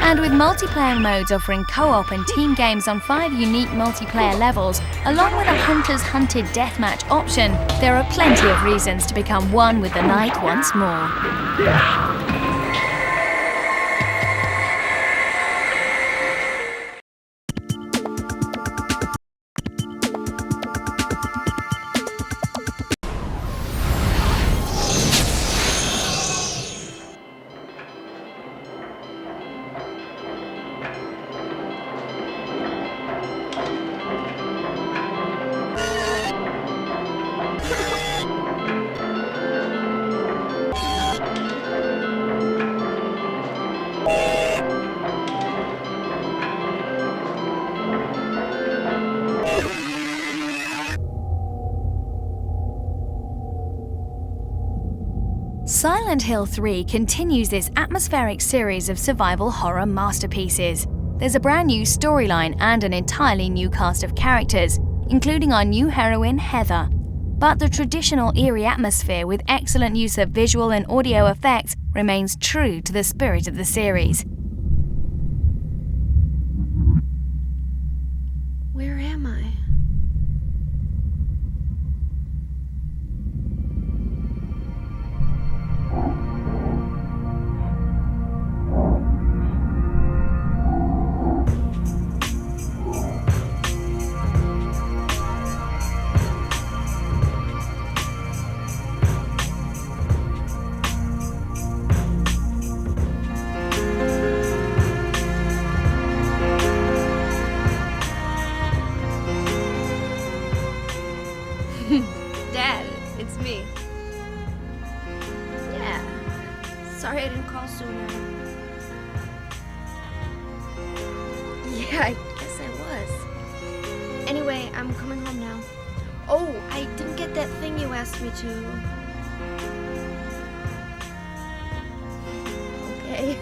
And with multiplayer modes offering co-op and team games on 5 unique multiplayer levels, along with a Hunter's Hunted deathmatch option, there are plenty of reasons to become one with the night once more. Silent Hill 3 continues this atmospheric series of survival horror masterpieces. There's a brand new storyline and an entirely new cast of characters, including our new heroine, Heather. But the traditional eerie atmosphere with excellent use of visual and audio effects remains true to the spirit of the series. Where am I? Dad, it's me. Yeah. Sorry I didn't call sooner. Yeah, I guess I was. Anyway, I'm coming home now. Oh, I didn't get that thing you asked me to. Okay.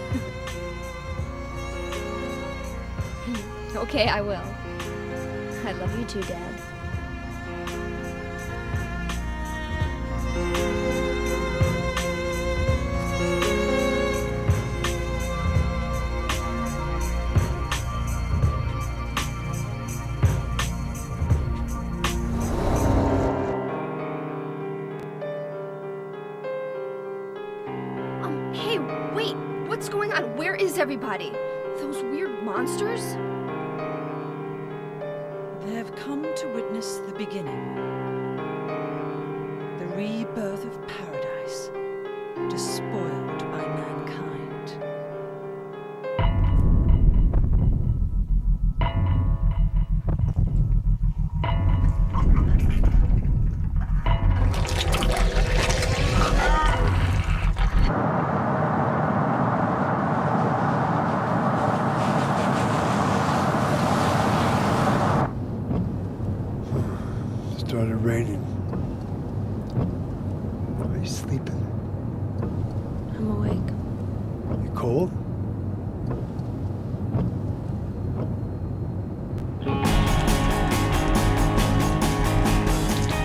Okay, I will. I love you too, Dad. Hey, wait! What's going on? Where is everybody? Those weird monsters? They have come to witness the beginning. The rebirth of paradise, despoiled by mankind. Started raining. Are you sleeping? I'm awake. You cold?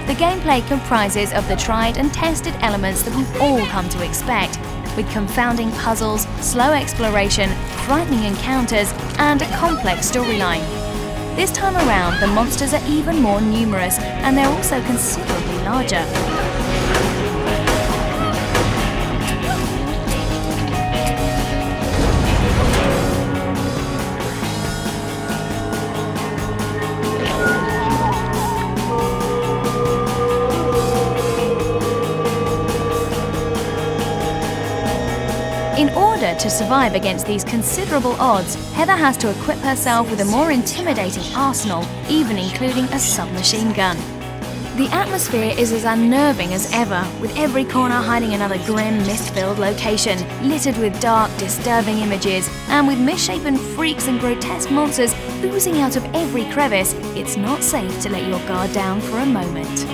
The gameplay comprises of the tried and tested elements that we've all come to expect, with confounding puzzles, slow exploration, frightening encounters, and a complex storyline. This time around, the monsters are even more numerous, and they're also considerably larger. In order to survive against these considerable odds, Heather has to equip herself with a more intimidating arsenal, even including a submachine gun. The atmosphere is as unnerving as ever, with every corner hiding another grim, mist-filled location, littered with dark, disturbing images, and with misshapen freaks and grotesque monsters oozing out of every crevice. It's not safe to let your guard down for a moment.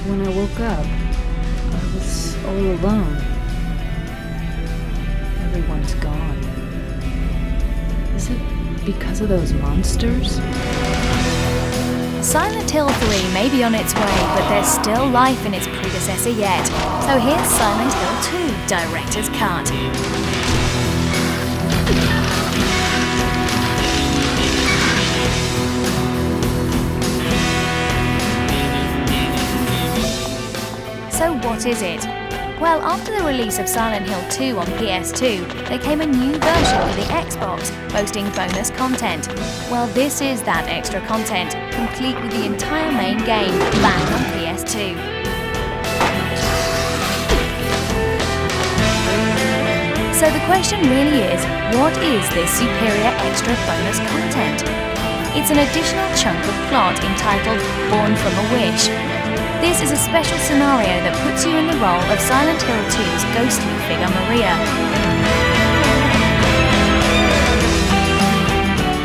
When I woke up, I was all alone. Everyone's gone. Is it because of those monsters? Silent Hill 3 may be on its way, but there's still life in its predecessor yet. So here's Silent Hill 2 Director's Cut. So what is it? Well, after the release of Silent Hill 2 on PS2, there came a new version for the Xbox, boasting bonus content. Well, this is that extra content, complete with the entire main game, back on PS2. So the question really is, what is this superior extra bonus content? It's an additional chunk of plot entitled Born from a Wish. This is a special scenario that puts you in the role of Silent Hill 2's ghostly figure Maria.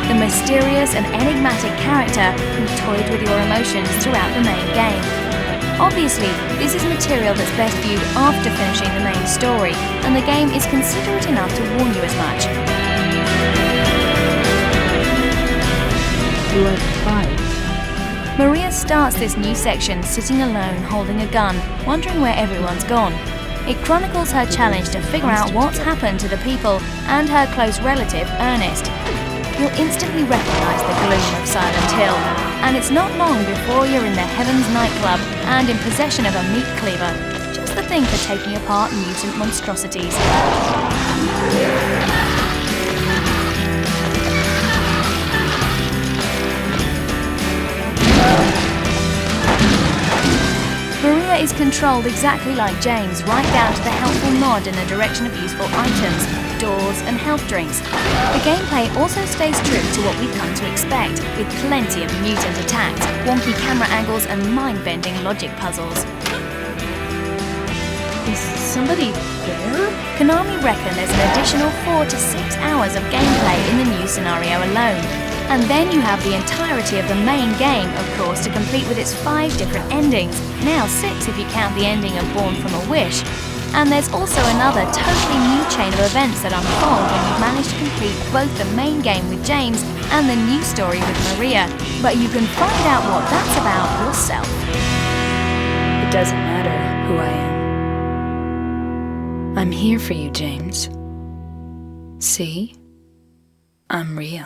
The mysterious and enigmatic character who toyed with your emotions throughout the main game. Obviously, this is material that's best viewed after finishing the main story, and the game is considerate enough to warn you as much. Do I fight? Maria starts this new section sitting alone holding a gun, wondering where everyone's gone. It chronicles her challenge to figure out what's happened to the people and her close relative, Ernest. You'll instantly recognise the gloom of Silent Hill, and it's not long before you're in the Heaven's nightclub and in possession of a meat cleaver. Just the thing for taking apart mutant monstrosities. Maria is controlled exactly like James, right down to the helpful nod in the direction of useful items, doors and health drinks. The gameplay also stays true to what we've come to expect, with plenty of mutant attacks, wonky camera angles and mind-bending logic puzzles. Is somebody there? Konami reckon there's an additional 4 to 6 hours of gameplay in the new scenario alone. And then you have the entirety of the main game, of course, to complete with its 5 different endings. Now 6 if you count the ending of Born from a Wish. And there's also another totally new chain of events that unfold when you manage to complete both the main game with James and the new story with Maria. But you can find out what that's about yourself. doesn't matter who I am. I'm here for you, James. See? I'm real.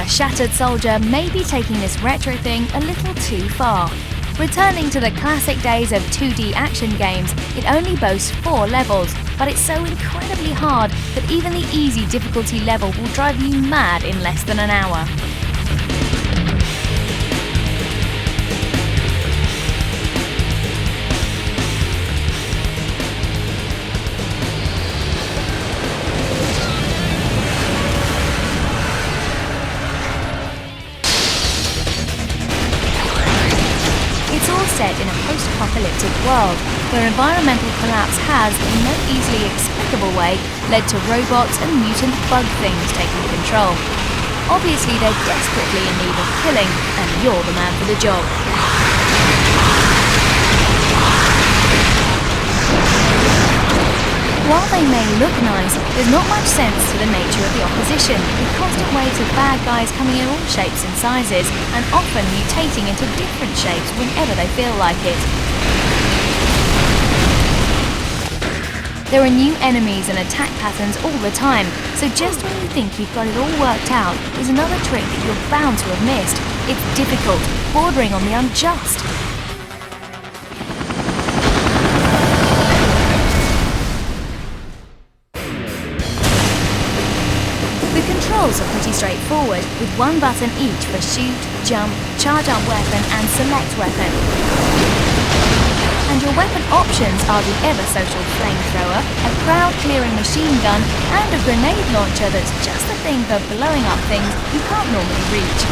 Shattered Soldier may be taking this retro thing a little too far. Returning to the classic days of 2D action games, it only boasts 4 levels, but it's so incredibly hard that even the easy difficulty level will drive you mad in less than an hour. Set in a post-apocalyptic world, where environmental collapse has, in no easily explicable way, led to robots and mutant bug things taking control. Obviously they're desperately in need of killing, and you're the man for the job. While they may look nice, there's not much sense to the nature of the opposition, with constant waves of bad guys coming in all shapes and sizes, and often mutating into different shapes whenever they feel like it. There are new enemies and attack patterns all the time, so just when you think you've got it all worked out, there's another trick that you're bound to have missed. It's difficult, bordering on the unjust. Controls are pretty straightforward, with one button each for shoot, jump, charge up weapon and select weapon. And your weapon options are the ever-social flamethrower, a crowd-clearing machine gun, and a grenade launcher that's just the thing for blowing up things you can't normally reach.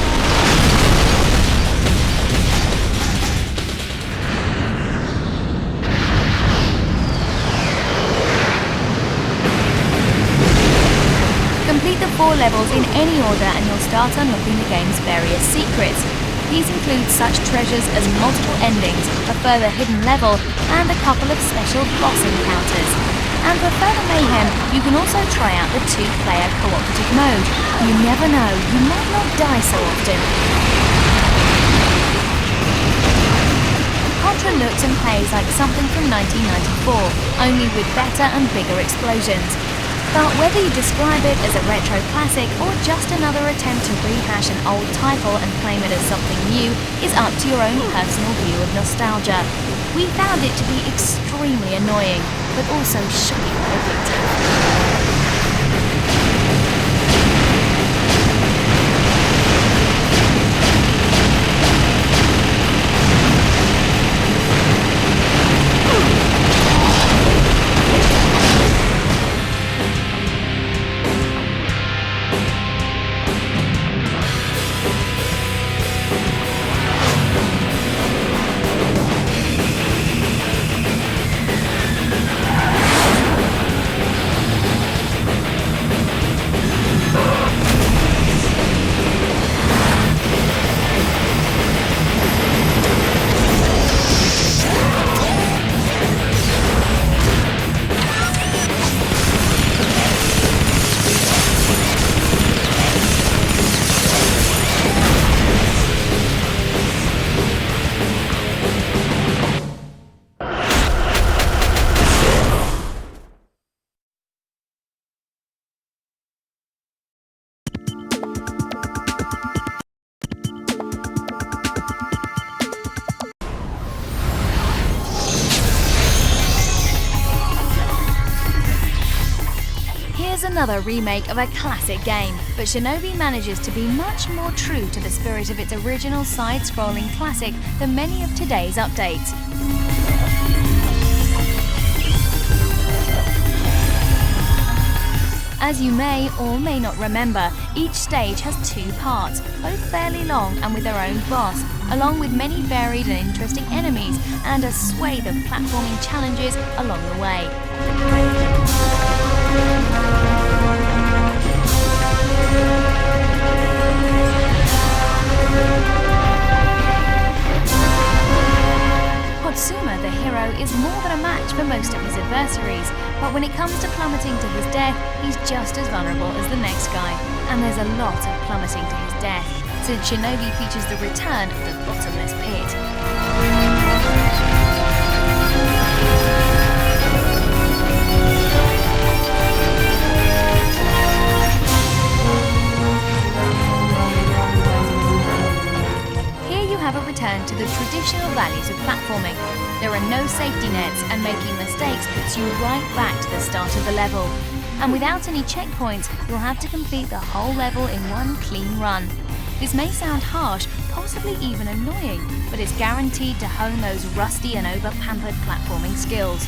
Complete the 4 levels in any order and you'll start unlocking the game's various secrets. These include such treasures as multiple endings, a further hidden level, and a couple of special boss encounters. And for further mayhem, you can also try out the 2-player cooperative mode. You never know, you might not die so often. Contra looks and plays like something from 1994, only with better and bigger explosions. But whether you describe it as a retro classic or just another attempt to rehash an old title and claim it as something new is up to your own personal view of nostalgia. We found it to be extremely annoying, but also shockingly addictive. Another remake of a classic game, but Shinobi manages to be much more true to the spirit of its original side-scrolling classic than many of today's updates. As you may or may not remember, each stage has 2 parts, both fairly long and with their own boss, along with many varied and interesting enemies and a swathe of platforming challenges along the way. Hotsuma, the hero, is more than a match for most of his adversaries, but when it comes to plummeting to his death, he's just as vulnerable as the next guy. And there's a lot of plummeting to his death, since Shinobi features the return of the bottomless pit. Have a return to the traditional values of platforming. There are no safety nets, and making mistakes puts you right back to the start of the level. And without any checkpoints, you'll have to complete the whole level in one clean run. This may sound harsh, possibly even annoying, but it's guaranteed to hone those rusty and over-pampered platforming skills.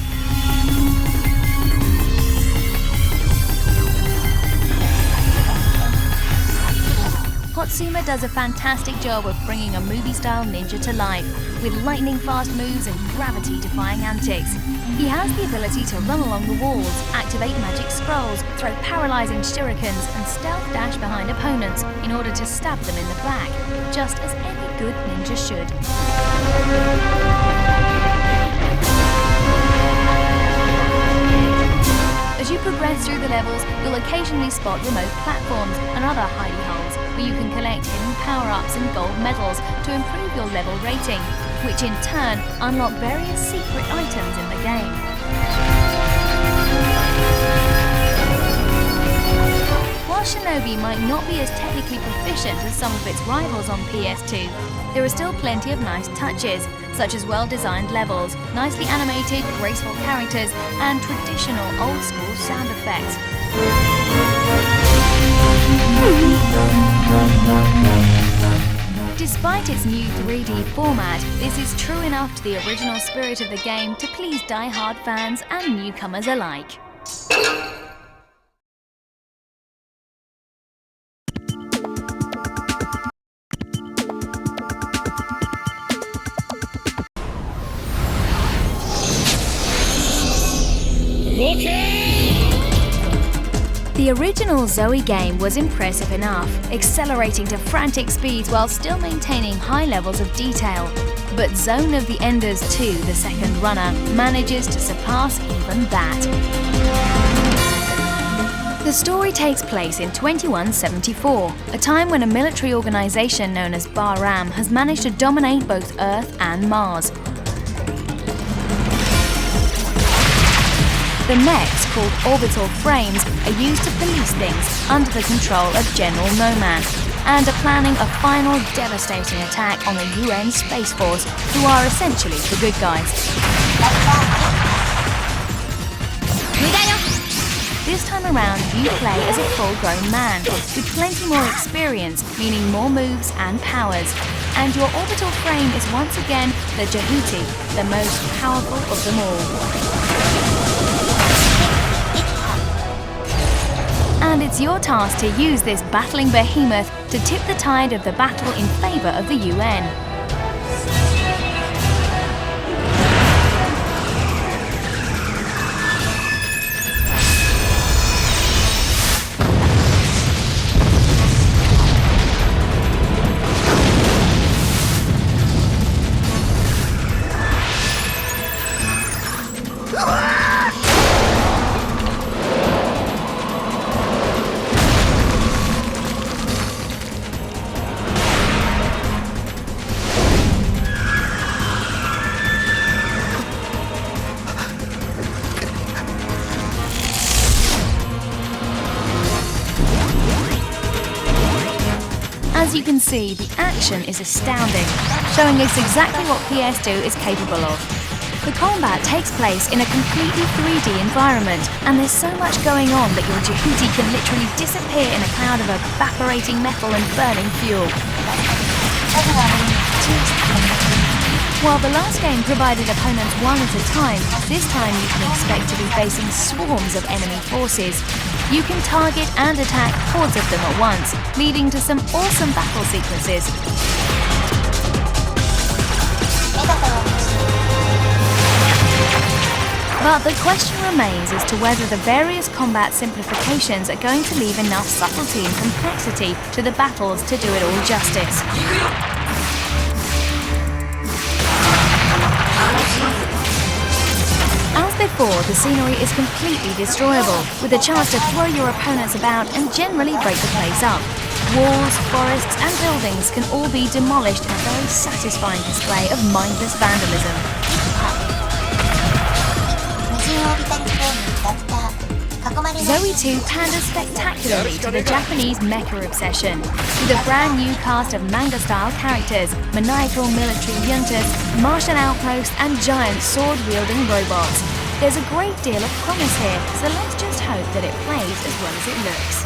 Hotsuma does a fantastic job of bringing a movie-style ninja to life, with lightning-fast moves and gravity-defying antics. He has the ability to run along the walls, activate magic scrolls, throw paralyzing shurikens, and stealth dash behind opponents in order to stab them in the back, just as any good ninja should. As you progress through the levels, you'll occasionally spot remote platforms and other hidey holes where you can collect hidden power-ups and gold medals to improve your level rating, which in turn unlock various secret items in the game. While Shinobi might not be as technically proficient as some of its rivals on PS2, there are still plenty of nice touches, such as well-designed levels, nicely animated, graceful characters, and traditional old-school sound effects. Despite its new 3D format, this is true enough to the original spirit of the game to please die-hard fans and newcomers alike. The original Zoe game was impressive enough, accelerating to frantic speeds while still maintaining high levels of detail. But Zone of the Enders 2, the second runner, manages to surpass even that. The story takes place in 2174, a time when a military organization known as Bahram has managed to dominate both Earth and Mars. The mechs, called orbital frames, are used to police things under the control of General No Man, and are planning a final devastating attack on the UN Space Force, who are essentially the good guys. This time around, you play as a full-grown man, with plenty more experience, meaning more moves and powers. And your orbital frame is once again the Jehuti, the most powerful of them all. And it's your task to use this battling behemoth to tip the tide of the battle in favour of the UN. As you can see, the action is astounding, showing us exactly what PS2 is capable of. The combat takes place in a completely 3D environment, and there's so much going on that your Jehuti can literally disappear in a cloud of evaporating metal and burning fuel. While the last game provided opponents one at a time, this time you can expect to be facing swarms of enemy forces. You can target and attack hordes of them at once, leading to some awesome battle sequences. But the question remains as to whether the various combat simplifications are going to leave enough subtlety and complexity to the battles to do it all justice. As before, the scenery is completely destroyable, with a chance to throw your opponents about and generally break the place up. Walls, forests and buildings can all be demolished in a very satisfying display of mindless vandalism. Zoe 2 panders spectacularly to the Japanese mecha obsession, with a brand new cast of manga-style characters, maniacal military juntas, Martian outposts and giant sword-wielding robots. There's a great deal of promise here, so let's just hope that it plays as well as it looks.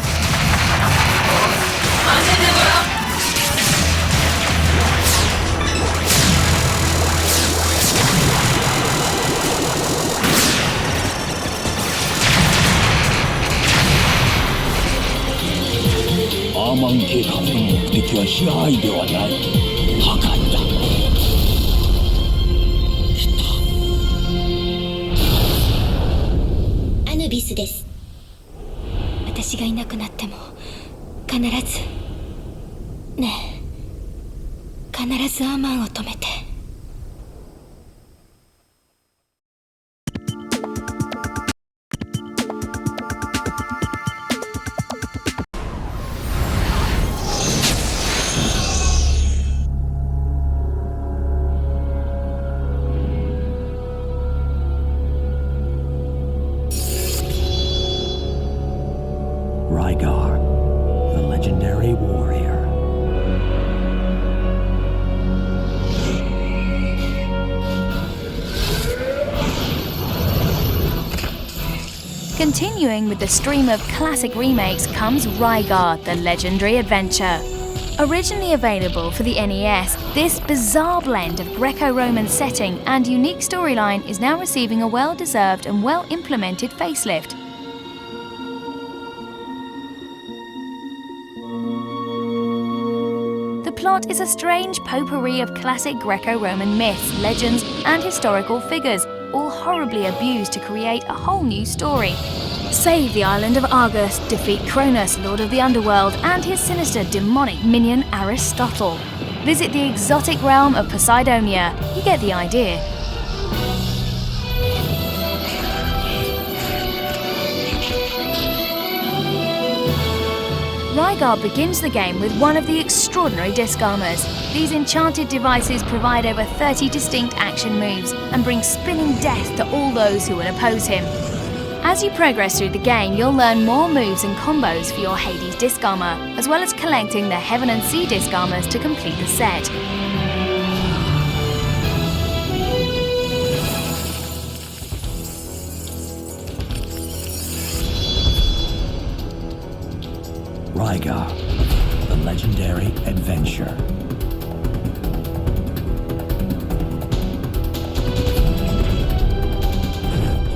Anubis です。私がいなくなっても必ずねえ、必ずアマンを止めて。Rygar, the legendary warrior. Continuing with the stream of classic remakes comes Rygar, the legendary adventure. Originally available for the NES, this bizarre blend of Greco-Roman setting and unique storyline is now receiving a well-deserved and well-implemented facelift. The plot is a strange potpourri of classic Greco-Roman myths, legends, and historical figures, all horribly abused to create a whole new story. Save the island of Argus, defeat Cronus, Lord of the Underworld, and his sinister demonic minion Aristotle. Visit the exotic realm of Poseidonia. You get the idea. Rygar begins the game with one of the extraordinary disc armors. These enchanted devices provide over 30 distinct action moves and bring spinning death to all those who would oppose him. As you progress through the game, you'll learn more moves and combos for your Hades disc armor, as well as collecting the Heaven and Sea disc armors to complete the set. Rygar, the legendary adventure.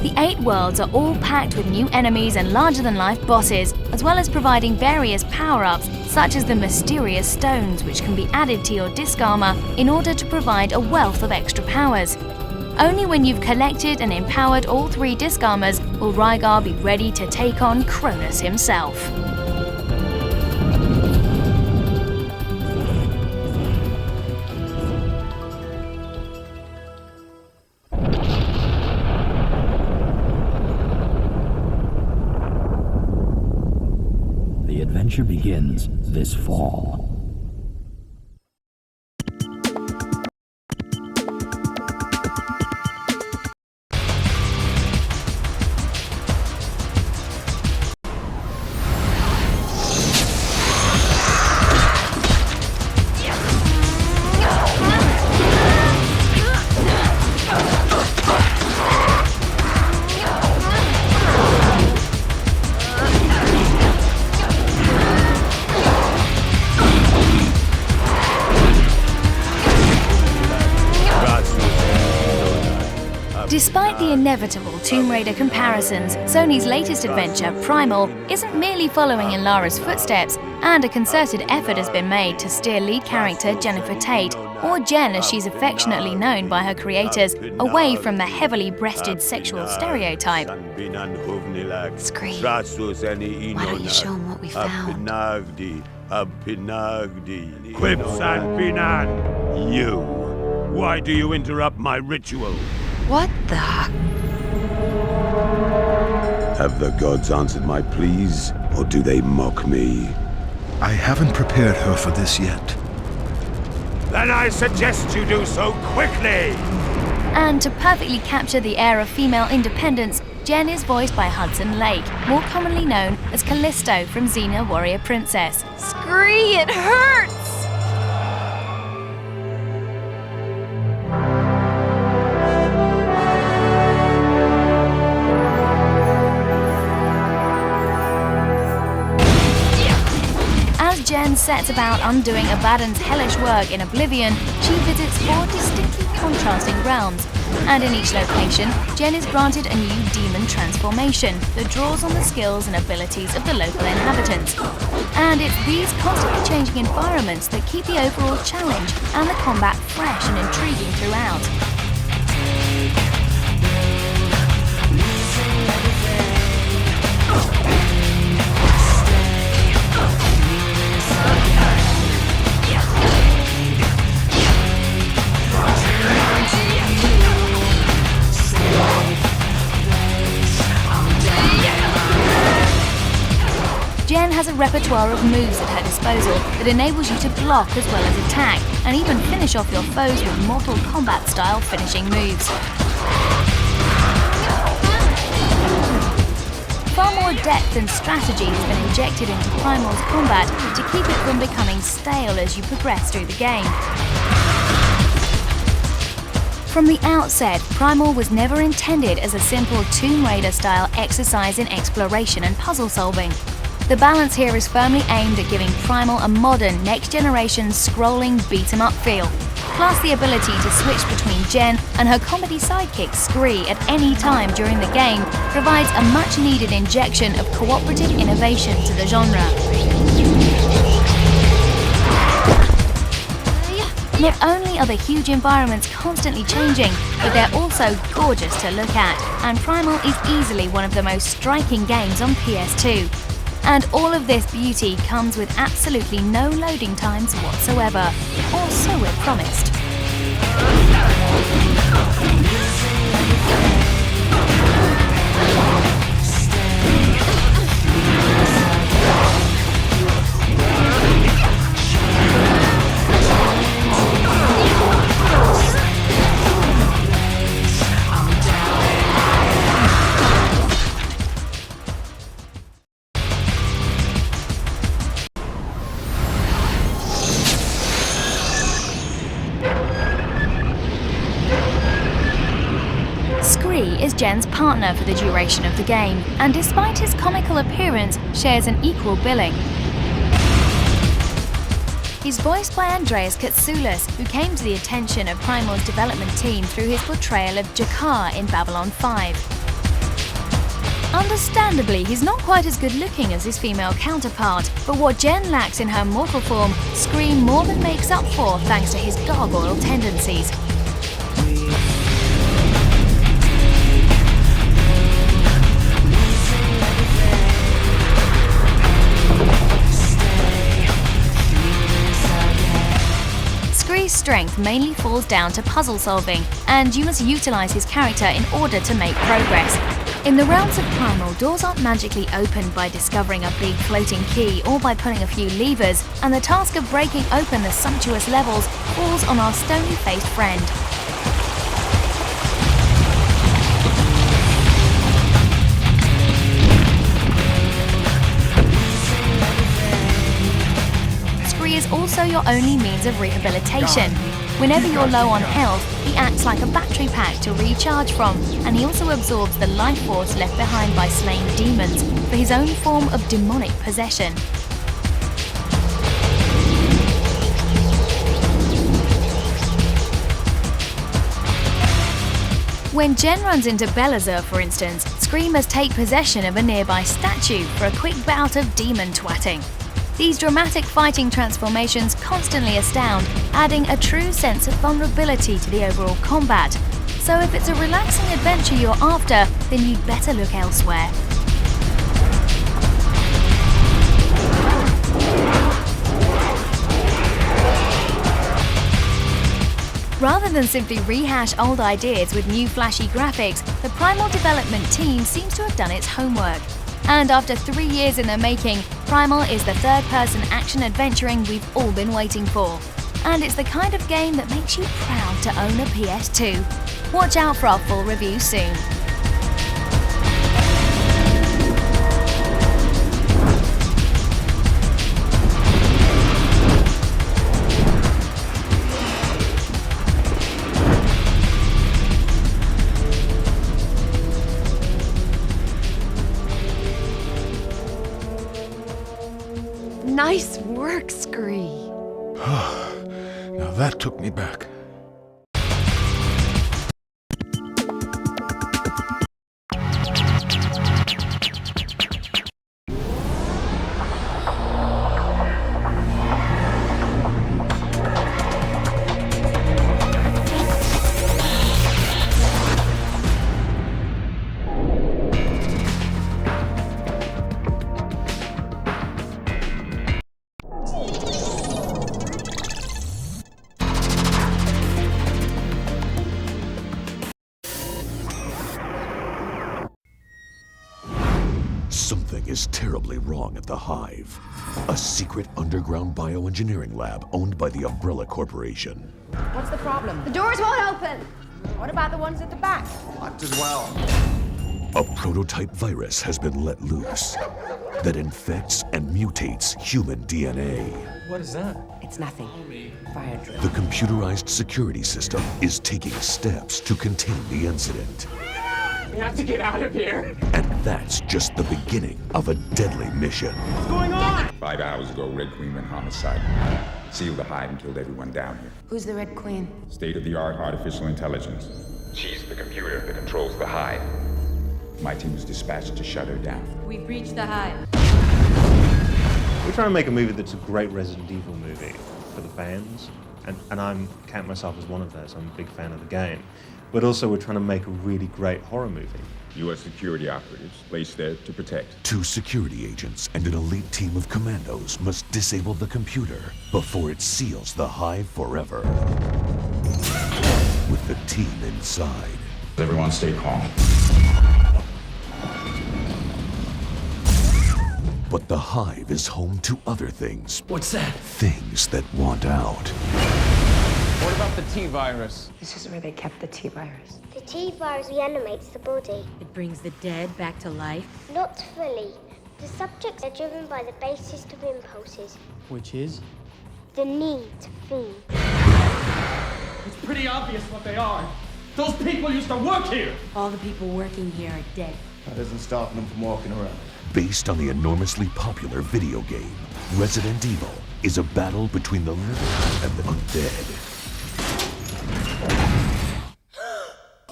The 8 worlds are all packed with new enemies and larger-than-life bosses, as well as providing various power-ups, such as the mysterious stones, which can be added to your disc armor in order to provide a wealth of extra powers. Only when you've collected and empowered all 3 disc armors will Rygar be ready to take on Cronus himself. The adventure begins this fall. Despite the inevitable Tomb Raider comparisons, Sony's latest adventure, Primal, isn't merely following in Lara's footsteps, and a concerted effort has been made to steer lead character Jennifer Tate, or Jen as she's affectionately known by her creators, away from the heavily breasted sexual stereotype. Scream. Why don't you show them what we found? You. Why do you interrupt my ritual? What the? Have the gods answered my pleas, or do they mock me? I haven't prepared her for this yet. Then I suggest you do so quickly! And to perfectly capture the air of female independence, Jen is voiced by Hudson Lake, more commonly known as Callisto from Xena Warrior Princess. Scree, it hurts! Jen sets about undoing Abaddon's hellish work in Oblivion, she visits 4 distinctly contrasting realms, and in each location, Jen is granted a new demon transformation that draws on the skills and abilities of the local inhabitants. And it's these constantly changing environments that keep the overall challenge and the combat fresh and intriguing throughout. Jen has a repertoire of moves at her disposal that enables you to block as well as attack, and even finish off your foes with Mortal Kombat-style finishing moves. Far more depth and strategy has been injected into Primal's combat to keep it from becoming stale as you progress through the game. From the outset, Primal was never intended as a simple Tomb Raider-style exercise in exploration and puzzle solving. The balance here is firmly aimed at giving Primal a modern, next-generation scrolling beat-em-up feel, plus the ability to switch between Jen and her comedy sidekick Scree at any time during the game provides a much-needed injection of cooperative innovation to the genre. Not only are the huge environments constantly changing, but they're also gorgeous to look at, and Primal is easily one of the most striking games on PS2. And all of this beauty comes with absolutely no loading times whatsoever, or so we're promised. Is Jen's partner for the duration of the game, and despite his comical appearance, shares an equal billing. He's voiced by Andreas Katsoulis, who came to the attention of Primal's development team through his portrayal of Jakar in Babylon 5. Understandably, he's not quite as good looking as his female counterpart, but what Jen lacks in her mortal form, Scream more than makes up for thanks to his gargoyle tendencies. Scree's strength mainly falls down to puzzle solving, and you must utilize his character in order to make progress. In the realms of Primal, doors aren't magically opened by discovering a big floating key or by pulling a few levers, and the task of breaking open the sumptuous levels falls on our stony-faced friend. Is also your only means of rehabilitation. Whenever you're low on health, he acts like a battery pack to recharge from, and he also absorbs the life force left behind by slain demons for his own form of demonic possession. When Jen runs into Belazur, for instance, screamers take possession of a nearby statue for a quick bout of demon twatting. These dramatic fighting transformations constantly astound, adding a true sense of vulnerability to the overall combat. So if it's a relaxing adventure you're after, then you'd better look elsewhere. Rather than simply rehash old ideas with new flashy graphics, the Primal development team seems to have done its homework. And after 3 years in the making, Primal is the third-person action adventuring we've all been waiting for. And it's the kind of game that makes you proud to own a PS2. Watch out for our full review soon. Nice work, Kri. Now that took me back. Something is terribly wrong at the Hive, a secret underground bioengineering lab owned by the Umbrella Corporation. What's the problem? The doors won't open. What about the ones at the back? Locked as well. A prototype virus has been let loose that infects and mutates human DNA. What is that? It's nothing. Fire drill. The computerized security system is taking steps to contain the incident. We have to get out of here. And that's just the beginning of a deadly mission. What's going on? 5 hours ago, Red Queen went homicide. Sealed the Hive and killed everyone down here. Who's the Red Queen? State-of-the-art artificial intelligence. She's the computer that controls the Hive. My team was dispatched to shut her down. We've reached the Hive. We're trying to make a movie that's a great Resident Evil movie for the fans, and I'm count myself as one of those. I'm a big fan of the game. But also we're trying to make a really great horror movie. U.S. security operatives placed there to protect. 2 security agents and an elite team of commandos must disable the computer before it seals the Hive forever. With the team inside. Everyone stay calm. But the Hive is home to other things. What's that? Things that want out. What about the T-virus? This is where they kept the T-virus. The T-virus reanimates the body. It brings the dead back to life. Not fully. The subjects are driven by the basest of impulses. Which is? The need to feed. It's pretty obvious what they are. Those people used to work here. All the people working here are dead. That isn't stopping them from walking around. Based on the enormously popular video game, Resident Evil is a battle between the living and the undead.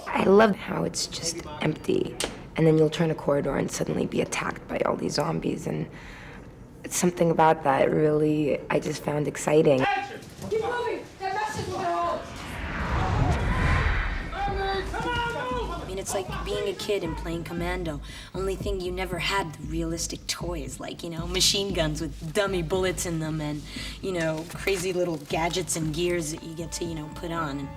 I love how it's just empty, and then you'll turn a corridor and suddenly be attacked by all these zombies, and it's something about that really I just found exciting. Keep moving! That message will hold! I mean, it's like being a kid and playing Commando. Only thing you never had the realistic toys, like, machine guns with dummy bullets in them and, crazy little gadgets and gears that you get to, put on. And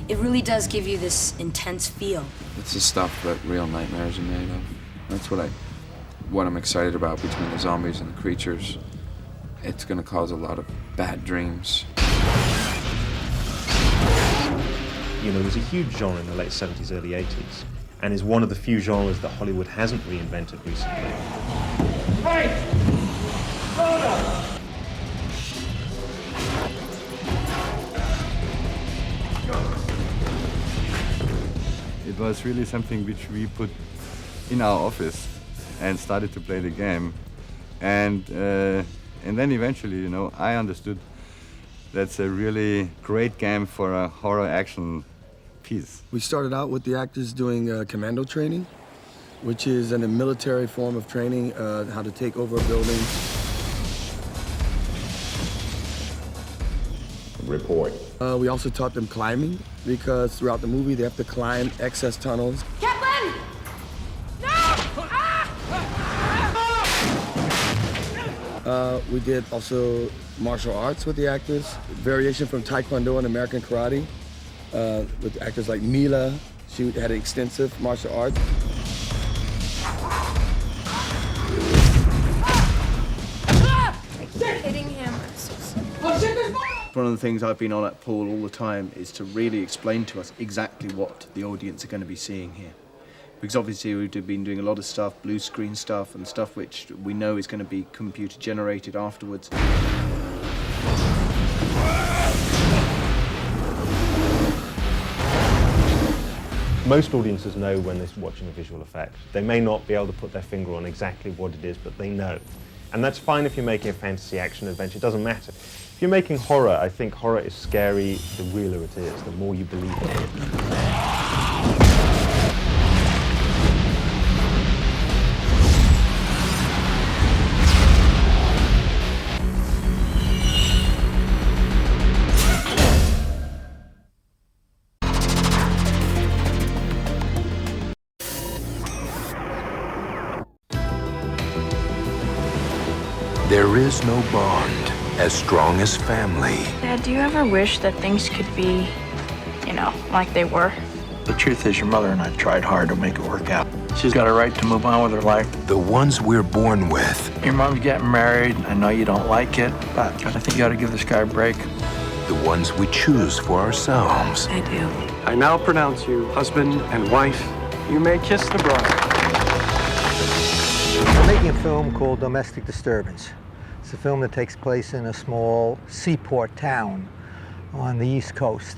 it really does give you this intense feel. It's the stuff that real nightmares are made of. That's what I'm excited about between the zombies and the creatures. It's gonna cause a lot of bad dreams. There's a huge genre in the late 70s, early 80s, and is one of the few genres that Hollywood hasn't reinvented recently. Hey! Hold up! It was really something which we put in our office and started to play the game. And then eventually, I understood that's a really great game for a horror action piece. We started out with the actors doing commando training, which is a military form of training, how to take over a building. Report. We also taught them climbing, because throughout the movie they have to climb excess tunnels. Captain! We did also martial arts with the actors, variation from Taekwondo and American Karate, with actors like Mila. She had extensive martial arts. Hitting him. I'm so sorry. One of the things I've been on at Paul all the time is to really explain to us exactly what the audience are going to be seeing here. Because obviously we've been doing a lot of stuff, blue screen stuff, and stuff which we know is going to be computer generated afterwards. Most audiences know when they're watching a visual effect. They may not be able to put their finger on exactly what it is, but they know. And that's fine if you're making a fantasy action adventure, it doesn't matter. If you're making horror, I think horror is scary the realer it is, the more you believe it. There is no bond as strong as family. Dad, do you ever wish that things could be, you know, like they were? The truth is, your mother and I tried hard to make it work out. She's got a right to move on with her life. The ones we're born with. Your mom's getting married. I know you don't like it, but I think you ought to give this guy a break. The ones we choose for ourselves. I do. I now pronounce you husband and wife. You may kiss the bride. We're making a film called Domestic Disturbance. It's a film that takes place in a small seaport town on the East Coast.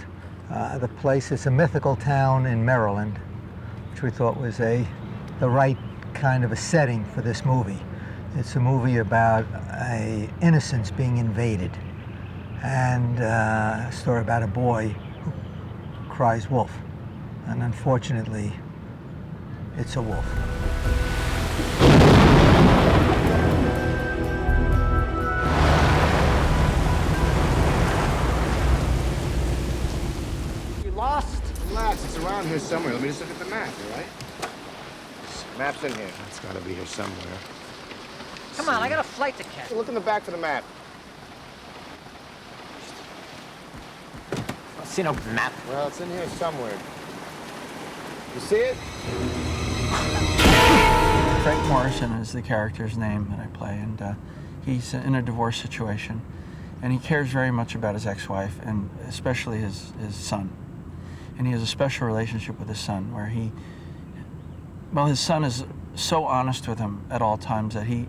The place is a mythical town in Maryland, which we thought was the right kind of a setting for this movie. It's a movie about innocence being invaded, and a story about a boy who cries wolf. And unfortunately, it's a wolf. Lost? Relax, it's around here somewhere. Let me just look at the map, all right? Map's in here. It's gotta be here somewhere. Come on, I got a flight to catch. Look in the back of the map. I see no map. Well, it's in here somewhere. You see it? Frank Morrison is the character's name that I play, and he's in a divorce situation, and he cares very much about his ex-wife, and especially his son. And he has a special relationship with his son, where his son is so honest with him at all times that he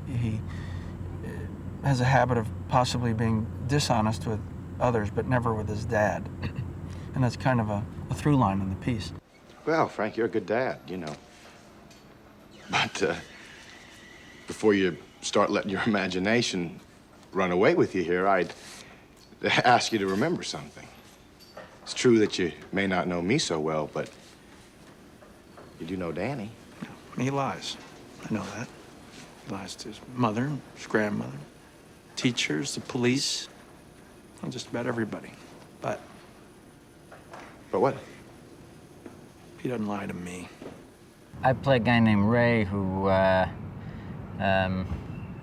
has a habit of possibly being dishonest with others, but never with his dad. And that's kind of a through line in the piece. Well, Frank, you're a good dad, you know. But before you start letting your imagination run away with you here, I'd ask you to remember something. It's true that you may not know me so well, but you do know Danny. He lies. I know that. He lies to his mother, his grandmother, teachers, the police, well, just about everybody. But what? He doesn't lie to me. I play a guy named Ray who,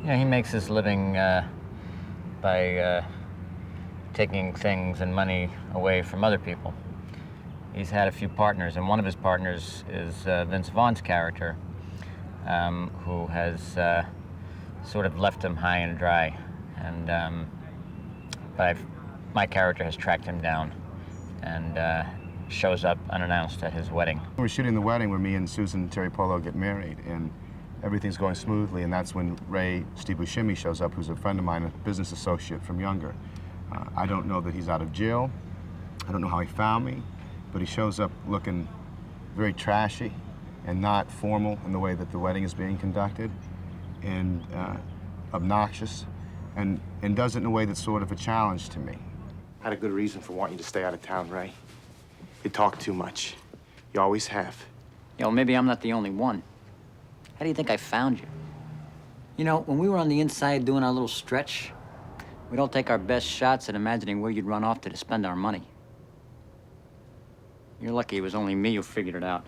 he makes his living by taking things and money away from other people. He's had a few partners, and one of his partners is Vince Vaughn's character, who has sort of left him high and dry. And but my character has tracked him down and shows up unannounced at his wedding. We're shooting the wedding where me and Susan and Terry Polo get married, and everything's going smoothly, and that's when Ray Steve Buscemi shows up, who's a friend of mine, a business associate from Younger. I don't know that he's out of jail. I don't know how he found me, but he shows up looking very trashy and not formal in the way that the wedding is being conducted, and obnoxious, and does it in a way that's sort of a challenge to me. I had a good reason for wanting you to stay out of town, Ray. You talk too much. You always have. You know, maybe I'm not the only one. How do you think I found you? You know, when we were on the inside doing our little stretch, we'd all take our best shots at imagining where you'd run off to spend our money. You're lucky it was only me who figured it out.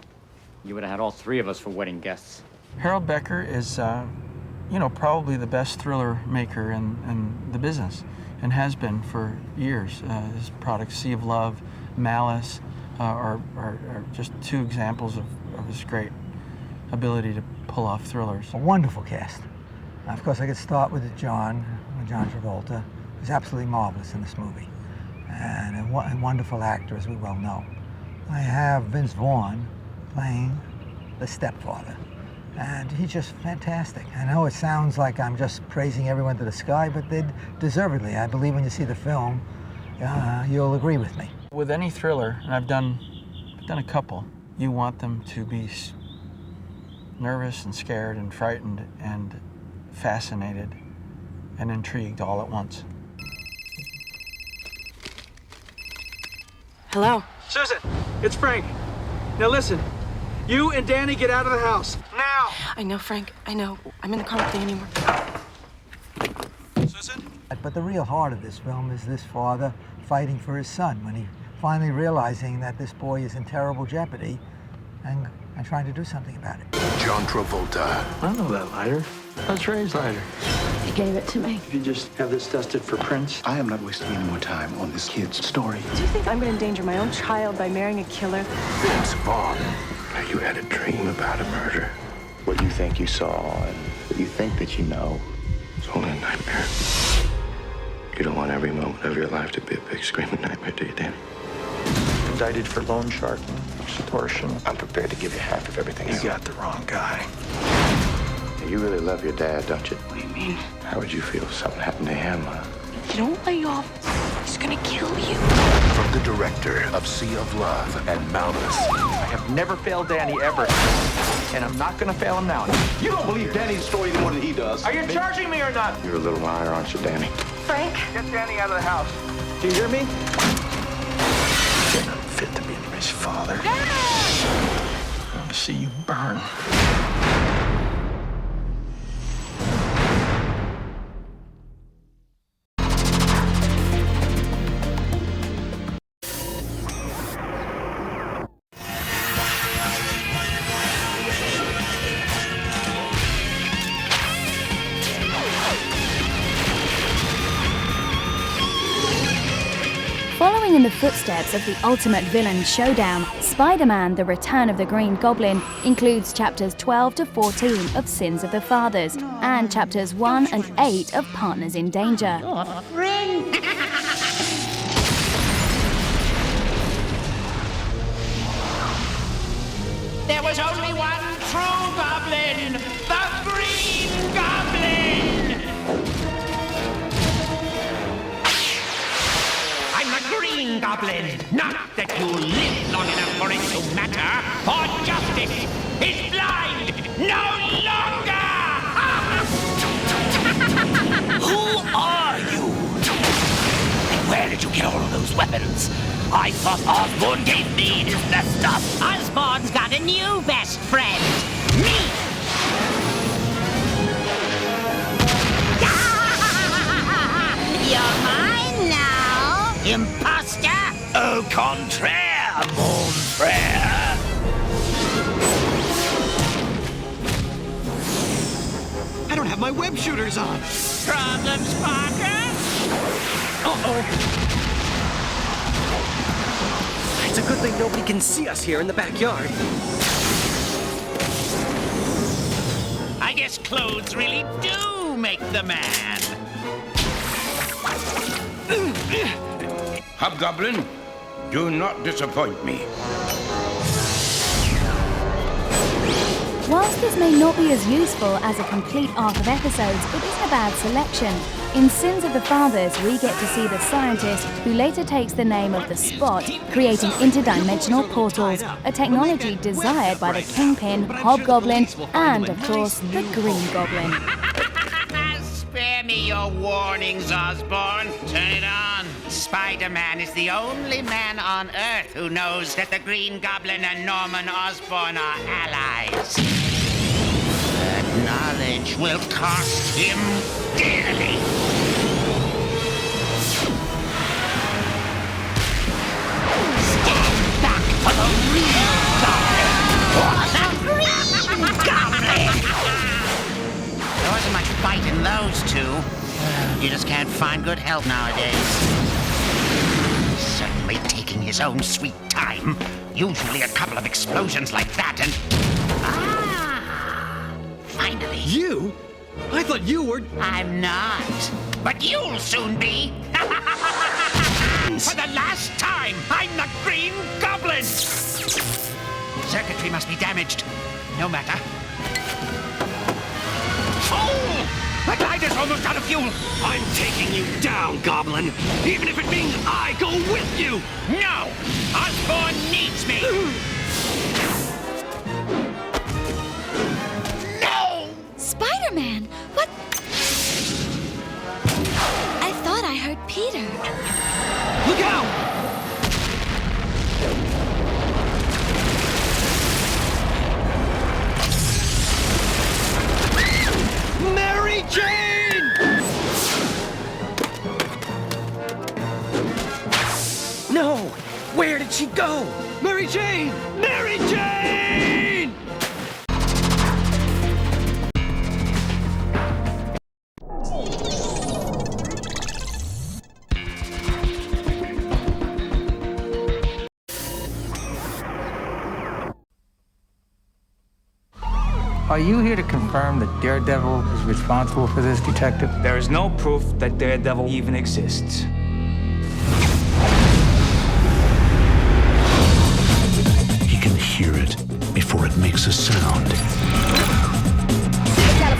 You would have had all three of us for wedding guests. Harold Becker is, you know, probably the best thriller maker in the business, and has been for years. His products, Sea of Love, Malice, are just two examples of his great ability to pull off thrillers. A wonderful cast. Of course, I could start with John Travolta, who's absolutely marvelous in this movie, and a wonderful actor, as we well know. I have Vince Vaughn playing the stepfather, and he's just fantastic. I know it sounds like I'm just praising everyone to the sky, but they deservedly. I believe when you see the film, you'll agree with me. With any thriller, and I've done a couple, you want them to be nervous and scared and frightened and fascinated and intrigued all at once. Hello? Susan, it's Frank. Now listen, you and Danny get out of the house. Now! I know, Frank. I know. I'm in the car with Danny. Susan? But the real heart of this film is this father fighting for his son when he finally realizing that this boy is in terrible jeopardy and trying to do something about it. John Travolta. I don't know that lighter. That's Ray's lighter. He gave it to me. You just have this tested for prints. I am not wasting any more time on this kid's story. Do you think I'm going to endanger my own child by marrying a killer? Vince Vaughn, you had a dream about a murder. What you think you saw and what you think that you know, it's only a nightmare. You don't want every moment of your life to be a big screaming nightmare, do you, Danny? Indicted for loan sharking, extortion. I'm prepared to give you half of everything. You got the wrong guy. You really love your dad, don't you? What do you mean? How would you feel if something happened to him? If you don't lay off, he's going to kill you. From the director of Sea of Love and Malice. I have never failed Danny, ever. And I'm not going to fail him now. You don't believe Danny's story any more than he does. Are you charging me or not? You're a little liar, aren't you, Danny? Frank? Get Danny out of the house. Do you hear me? You're not fit to be his father. I want to see you burn. Following in the footsteps of the ultimate villain showdown, Spider-Man: The Return of the Green Goblin includes chapters 12 to 14 of Sins of the Fathers and chapters 1 and 8 of Partners in Danger. There was only one true goblin, the Green Goblin! I'm the Green Goblin, not that you live long enough for it to matter, for justice is blind no longer! Who are you? And where did you get all of those weapons? I thought Osborn gave me his best stuff. Osborn's got a new best friend, me! You're mine now, imposter! Au contraire, mon frère! I don't have my web shooters on. Problems, Parker? Uh-oh. It's a good thing nobody can see us here in the backyard. I guess clothes really do make the man. Hobgoblin, do not disappoint me. Whilst this may not be as useful as a complete arc of episodes, it isn't a bad selection. In Sins of the Fathers, we get to see the scientist who later takes the name of the Spot, creating interdimensional portals, a technology desired by the Kingpin, Hobgoblin, and, of course, the Green Goblin. Spare me your warnings, Osborn. Turn it on. Spider-Man is the only man on Earth who knows that the Green Goblin and Norman Osborn are allies. That knowledge will cost him dearly. Stand back for the real Goblin! The Green Goblin! There wasn't much fight in those two. You just can't find good help nowadays. Certainly taking his own sweet time. Usually a couple of explosions like that and... Finally. You? I thought you were... I'm not. But you'll soon be. For the last time, I'm the Green Goblin! Circuitry must be damaged. No matter. Fool! The glider's almost out of fuel. I'm taking you down, Goblin. Even if it means I go with you. No! Osborn needs me. No! Spider-Man! What? I thought I heard Peter. Look out! Mary Jane! No! Where did she go? Mary Jane! Mary Jane! Are you here to confirm that Daredevil is responsible for this, Detective? There is no proof that Daredevil even exists. He can hear it before it makes a sound.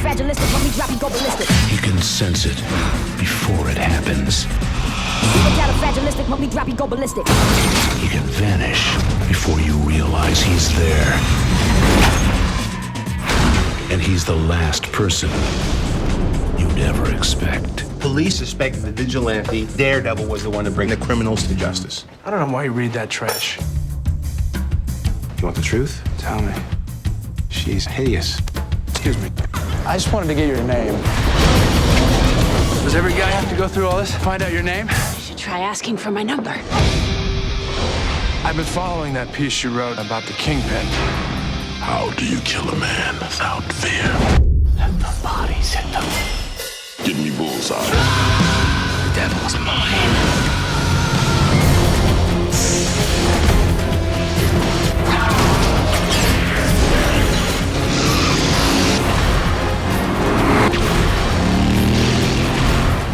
Fragilistic, when we drop, you go ballistic. He can sense it before it happens. Fragilistic, when we drop, you go ballistic. He can vanish before you realize he's there. And he's the last person you'd ever expect. Police suspected the vigilante Daredevil was the one to bring the criminals to justice. I don't know why you read that trash. You want the truth? Tell me. She's hideous. Excuse me. I just wanted to get your name. Does every guy have to go through all this to find out your name? You should try asking for my number. I've been following that piece you wrote about the Kingpin. How do you kill a man without fear? Let the bodies hit them. Give me bullseye. The devil's mine.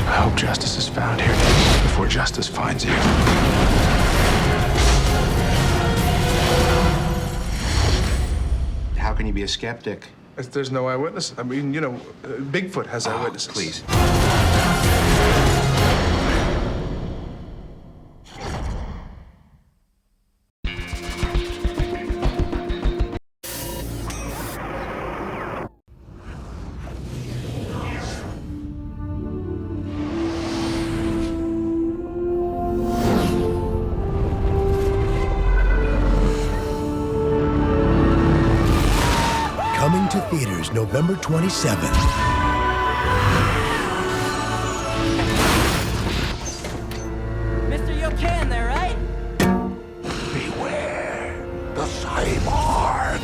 I hope justice is found here before justice finds you. How can you be a skeptic? There's no eyewitness. I mean, you know, Bigfoot has eyewitnesses. Please. Coming to theaters November 27th. Mister, you okay in there, right? Beware the cyborg.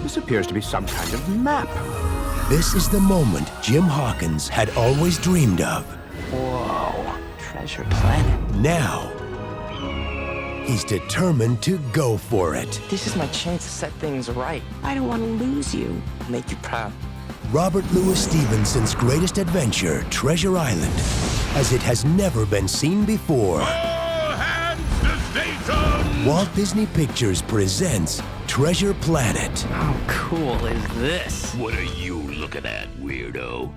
This appears to be some kind of map. This is the moment Jim Hawkins had always dreamed of. Whoa, treasure planet. Now, he's determined to go for it. This is my chance to set things right. I don't want to lose you. Make you proud. Robert Louis Stevenson's greatest adventure, Treasure Island, as it has never been seen before. Walt Disney Pictures presents Treasure Planet. How cool is this? What are you looking at, weirdo?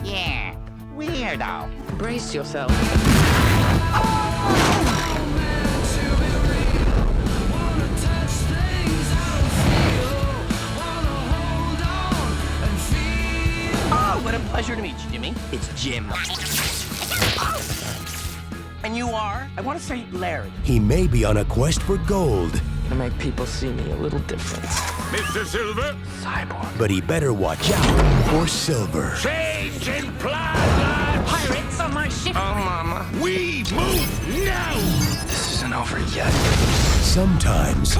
Yeah, weirdo. Brace yourself. Oh, what a pleasure to meet you, Jimmy. It's Jim. And you are? are. I want to say Larry. He may be on a quest for gold, To make people see me a little different. Mr. Silver? Cyborg. but he better watch out for silver. Change in plaza! Pirates on my ship. Oh, Mama. We move now! This isn't over yet. Sometimes,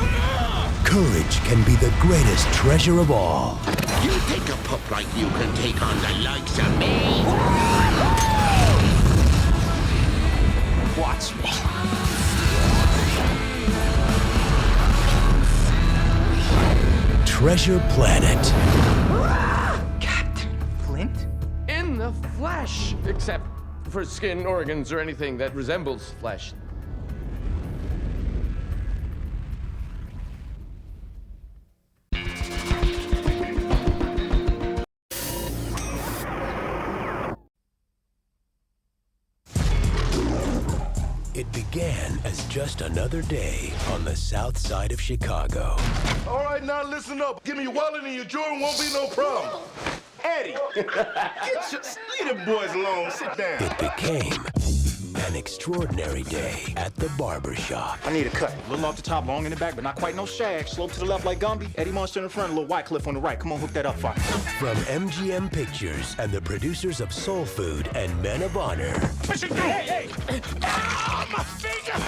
courage can be the greatest treasure of all. You think a pup like you can take on the likes of me? Watch me. Treasure Planet. Captain Flint? In the flesh, except for skin, organs, or anything that resembles flesh. It began as just another day on the south side of Chicago. All right, now listen up. Give me your wallet and your Jordan, won't be no problem. Eddie, leave them boys alone. Sit down. It became an extraordinary day at the barber shop. I need a cut. A little off the top, long in the back, but not quite no shag. Slope to the left like Gumby. Eddie Monster in the front, a little white cliff on the right. Come on, hook that up for me. From MGM Pictures and the producers of Soul Food and Men of Honor. Hey! Ah, my finger!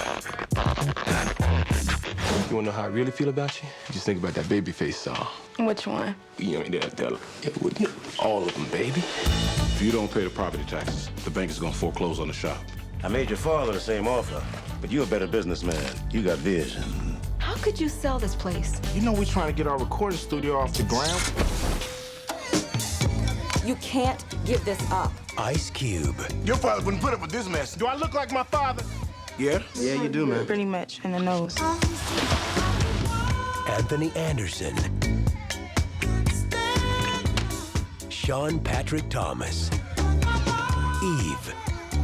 You wanna know how I really feel about you? Just think about that baby face saw. Which one? You ain't there to tell her. It would all of them, baby. If you don't pay the property taxes, the bank is gonna foreclose on the shop. I made your father the same offer, but you're a better businessman. You got vision. How could you sell this place? You know we're trying to get our recording studio off the ground. You can't give this up. Ice Cube. Your father wouldn't put up with this mess. Do I look like my father? Yeah? Yeah, you do, man. Pretty much, in the nose. Anthony Anderson. Sean Patrick Thomas. Eve.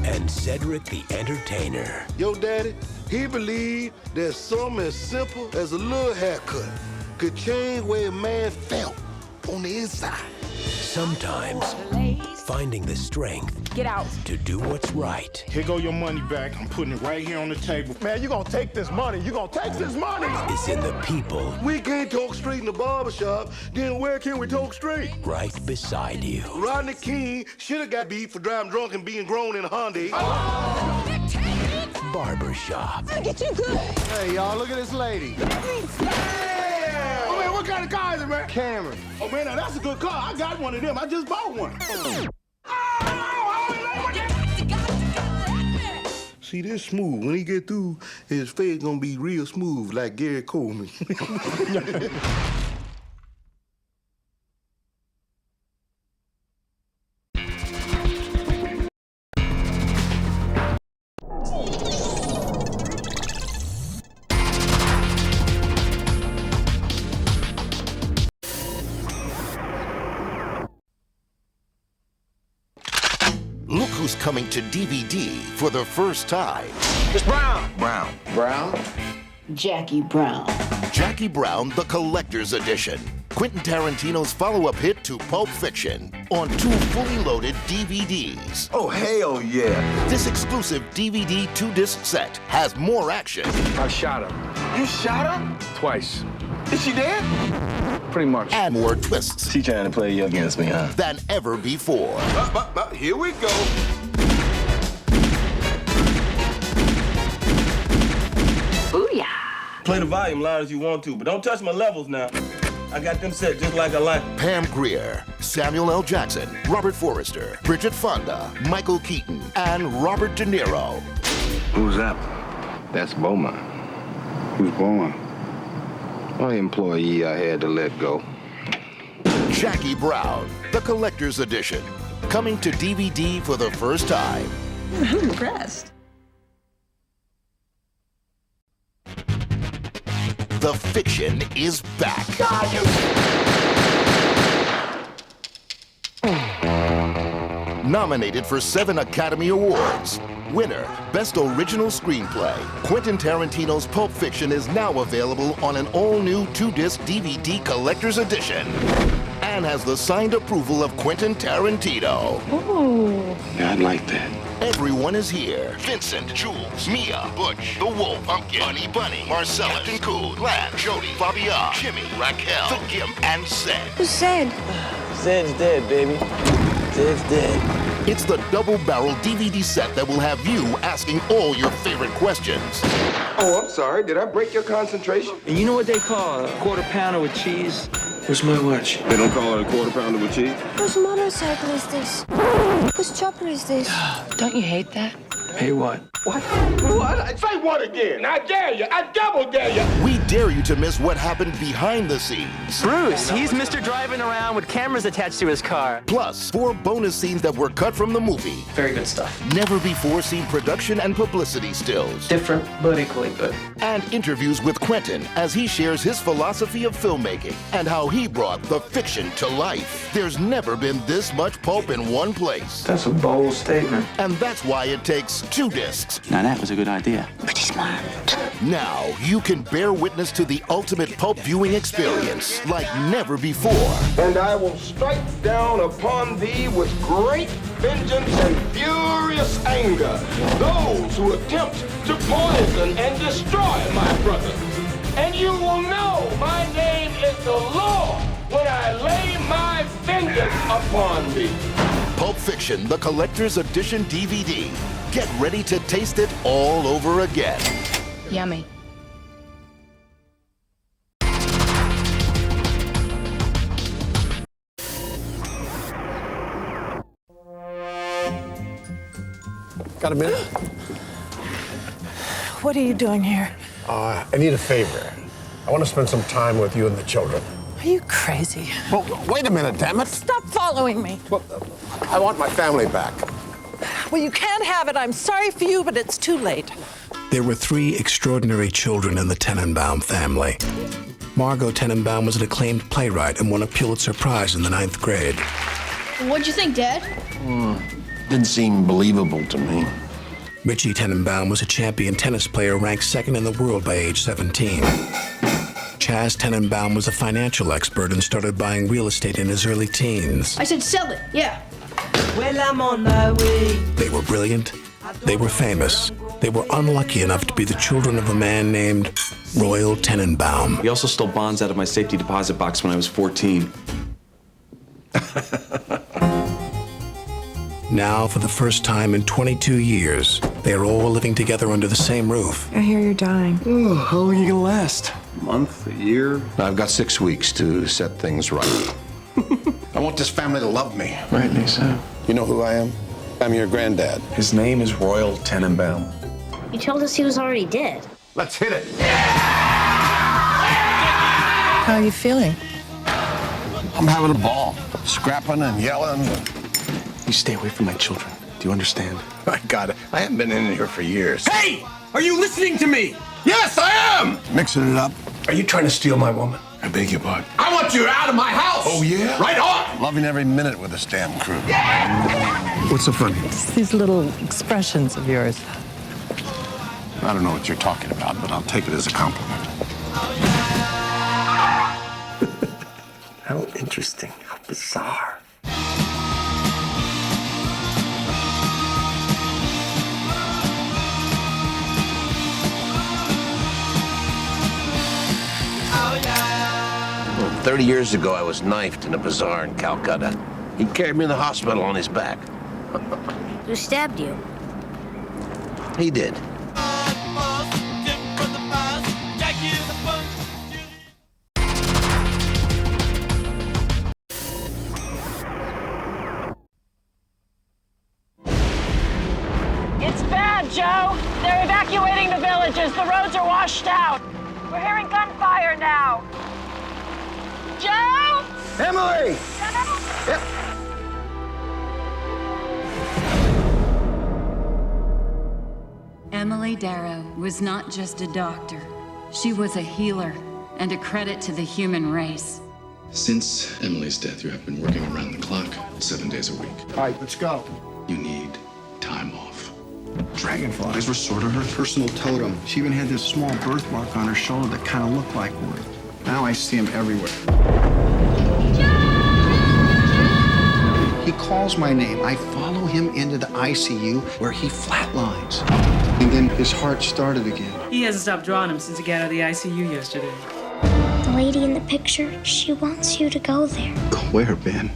And Cedric the Entertainer. Your daddy, he believed that something as simple as a little haircut could change where a man felt on the inside. Sometimes, finding the strength Get out. to do what's right Here go your money back. I'm putting it right here on the table. Man, you gonna take this money. You gonna take this money. is in the people We can't talk straight in the barbershop. Then where can we talk straight? right beside you. Rodney King should have got beat for driving drunk and being grown in a Hyundai. Barbershop. I'll get you good. Hey, y'all, look at this lady. Oh, man, what kind of car is it, man? Cameron. Oh, man, now that's a good car. I got one of them. I just bought one. See, this smooth. When he get through, his face gonna be real smooth, like Gary Coleman. Look who's coming to DVD for the first time. It's Brown. Brown? Jackie Brown. Jackie Brown, the Collector's Edition. Quentin Tarantino's follow-up hit to Pulp Fiction on 2 fully loaded DVDs. Oh, hell yeah. This exclusive DVD 2-disc set has more action. I shot her. You shot her? Twice. Is she dead? Pretty much. And more twists She trying to play you against me, huh? than ever before. Here we go. Booyah. Play the volume loud as you want to, but don't touch my levels now. I got them set just like I like. Pam Grier, Samuel L. Jackson, Robert Forrester, Bridget Fonda, Michael Keaton, and Robert De Niro. Who's that? That's Beaumont. Who's Beaumont? My employee I had to let go. Jackie Brown, the Collector's Edition. Coming to DVD for the first time. I'm impressed. The Fiction is back. Nominated for 7 Academy Awards. Winner, Best Original Screenplay. Quentin Tarantino's Pulp Fiction is now available on an all-new 2-disc DVD Collector's Edition. And has the signed approval of Quentin Tarantino. Ooh. Yeah, I'd like that. Everyone is here. Vincent, Jules, Mia, Butch, the Wolf, Pumpkin, Bunny, Marcellus, Captain Cool, Glad, Jody, Fabian, Jimmy, Raquel, the Gimp, and Zed. Who's Zed? Zed's dead, baby. Zed's dead. It's the double-barrel DVD set that will have you asking all your favorite questions. Oh, I'm sorry. Did I break your concentration? And you know what they call a quarter pounder with cheese? Where's my watch? They don't call it a quarter pounder with cheese? Whose motorcycle is this? Whose chopper is this? Don't you hate that? Hey, what? What? What? Say what again? I dare you. I double dare you. We dare you to miss what happened behind the scenes. Bruce, he's Mr. Driving around with cameras attached to his car. Plus, 4 bonus scenes that were cut from the movie. Very good stuff. Never before seen production and publicity stills. Different, but equally good. And interviews with Quentin as he shares his philosophy of filmmaking and how he brought the fiction to life. There's never been this much pulp in one place. That's a bold statement. And that's why it takes 2 discs. Now that was a good idea. Pretty smart. Now you can bear witness to the ultimate pulp viewing experience like never before. And I will strike down upon thee with great vengeance and furious anger those who attempt to poison and destroy my brother. And you will know my name is the Lord when I lay my vengeance upon thee. Pulp Fiction, the Collector's Edition DVD. Get ready to taste it all over again. Yummy. Got a minute? What are you doing here? I need a favor. I want to spend some time with you and the children. Are you crazy? Well, wait a minute, damn it. Stop following me. Well, I want my family back. Well, you can't have it. I'm sorry for you, but it's too late. There were 3 extraordinary children in the Tenenbaum family. Margot Tenenbaum was an acclaimed playwright and won a Pulitzer Prize in the 9th grade. What'd you think, Dad? Didn't seem believable to me. Richie Tenenbaum was a champion tennis player ranked 2nd in the world by age 17. Chaz Tenenbaum was a financial expert and started buying real estate in his early teens. I said sell it, yeah. Well, I'm on my way. They were brilliant. They were famous. They were unlucky enough to be the children of a man named Royal Tenenbaum. He also stole bonds out of my safety deposit box when I was 14. Now, for the first time in 22 years, they are all living together under the same roof. I hear you're dying. Oh, how long are you gonna last? A month, a year? I've got 6 weeks to set things right. I want this family to love me. Rightly so. You know who I am? I'm your granddad. His name is Royal Tenenbaum. You told us he was already dead. Let's hit it. How are you feeling? I'm having a ball. Scrapping and yelling. You stay away from my children. Do you understand? I got it. I haven't been in here for years. Hey! Are you listening to me? Yes, I am! Mixing it up. Are you trying to steal my woman? I beg your pardon. I want you out of my house! Oh, yeah? Right on! Loving every minute with this damn crew. What's so funny? It's these little expressions of yours. I don't know what you're talking about, but I'll take it as a compliment. How interesting. How bizarre. Well, 30 years ago, I was knifed in a bazaar in Calcutta. He carried me to the hospital on his back. Who stabbed you? He did. It's bad, Joe. They're evacuating the villages. The roads are washed out. We're hearing gunfire now. Joe? Emily! Joe? Yep. Emily Darrow was not just a doctor. She was a healer and a credit to the human race. Since Emily's death, you have been working around the clock, 7 days a week. All right, let's go. You need time off. Dragonflies were sort of her personal totem. She even had this small birthmark on her shoulder that kind of looked like one. Now I see them everywhere. He calls my name. I follow him into the ICU where he flatlines. And then his heart started again. He hasn't stopped drawing him since he got out of the ICU yesterday. The lady in the picture, she wants you to go there. Go where, Ben?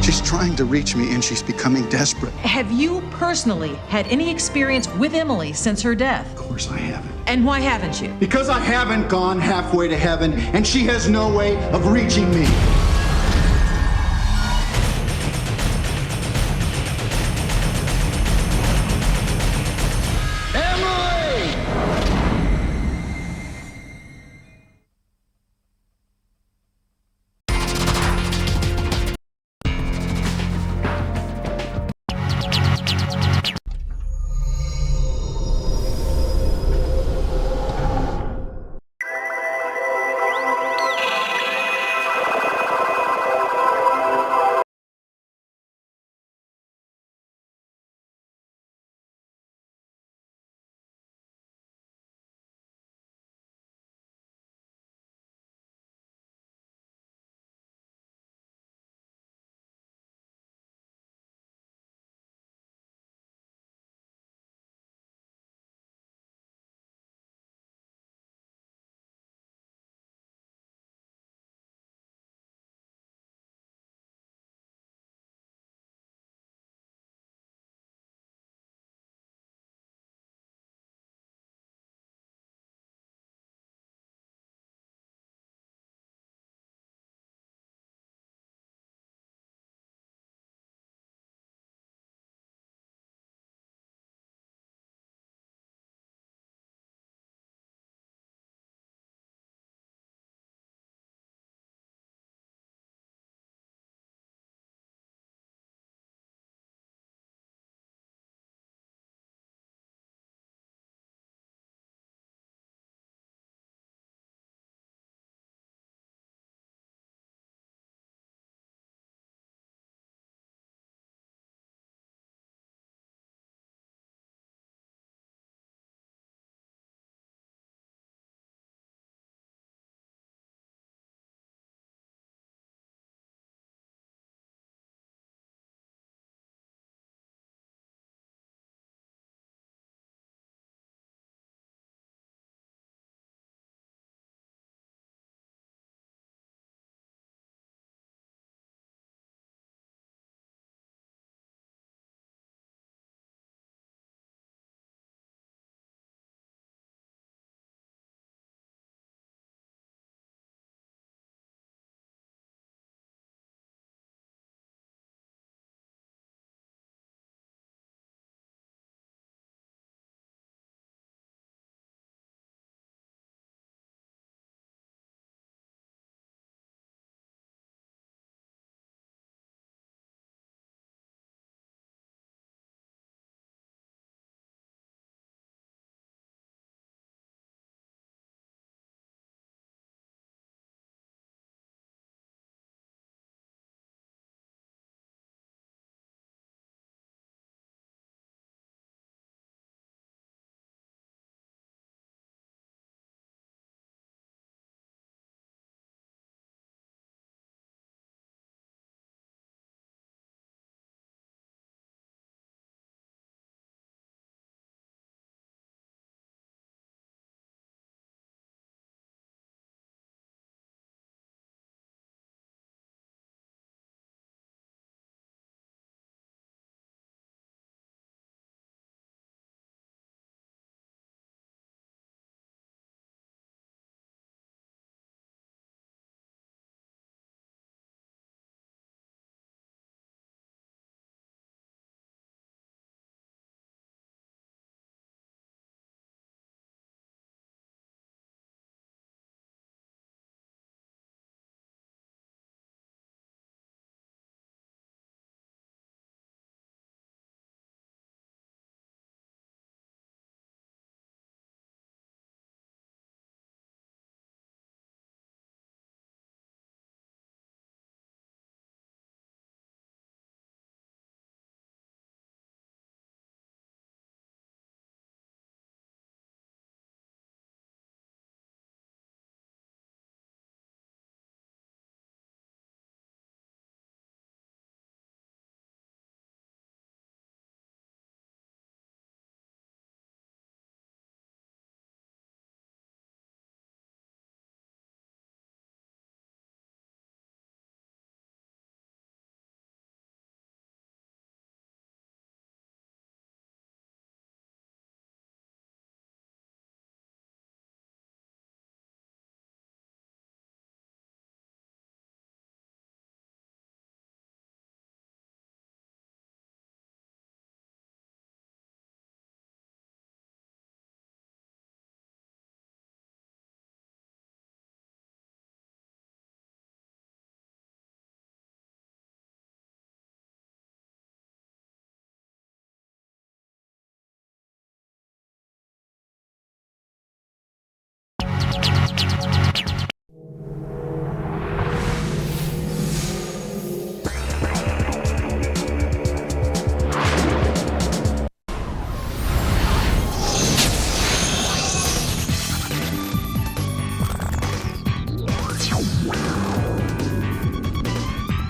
She's trying to reach me and she's becoming desperate. Have you personally had any experience with Emily since her death? Of course I haven't. And why haven't you? Because I haven't gone halfway to heaven and she has no way of reaching me.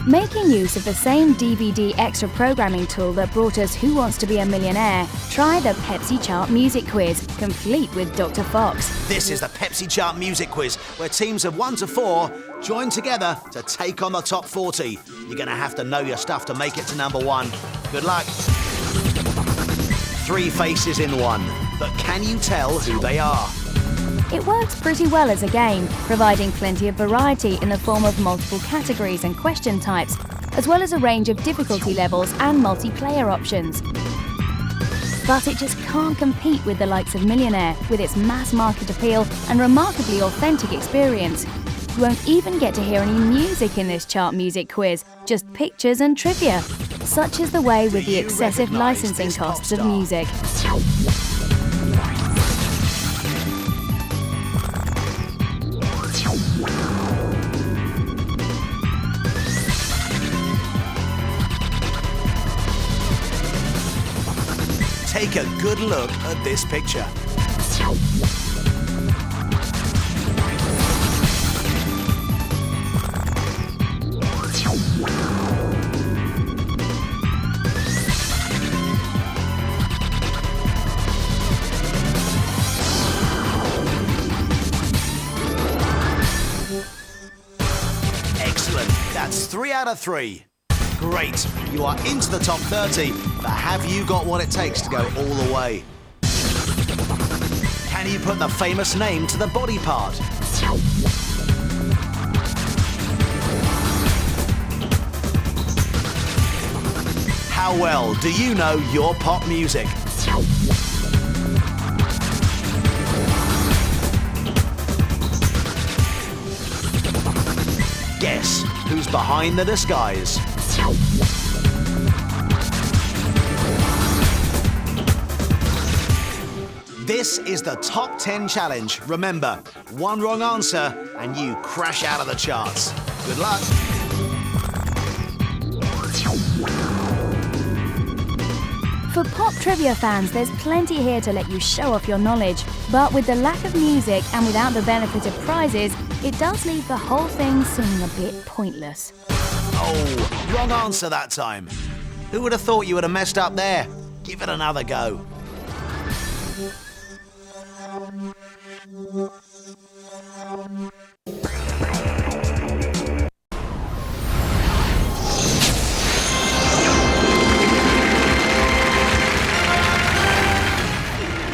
Making use of the same DVD extra programming tool that brought us Who Wants to Be a Millionaire, try the Pepsi Chart Music Quiz, complete with Dr. Fox. This is the Pepsi Chart Music Quiz, where teams of 1 to 4 join together to take on the top 40. You're going to have to know your stuff to make it to number 1. Good luck. 3 faces in one, but can you tell who they are? It works pretty well as a game, providing plenty of variety in the form of multiple categories and question types, as well as a range of difficulty levels and multiplayer options. But it just can't compete with the likes of Millionaire, with its mass market appeal and remarkably authentic experience. You won't even get to hear any music in this chart music quiz, just pictures and trivia. Such is the way with the excessive licensing costs of music. Take a good look at this picture. Excellent. That's 3 out of 3. Great, you are into the top 30, but have you got what it takes to go all the way? Can you put the famous name to the body part? How well do you know your pop music? Guess who's behind the disguise? This is the top 10 challenge. Remember, 1 wrong answer and you crash out of the charts. Good luck. For pop trivia fans, there's plenty here to let you show off your knowledge. But with the lack of music and without the benefit of prizes, it does leave the whole thing seeming a bit pointless. Oh, wrong answer that time. Who would have thought you would have messed up there? Give it another go.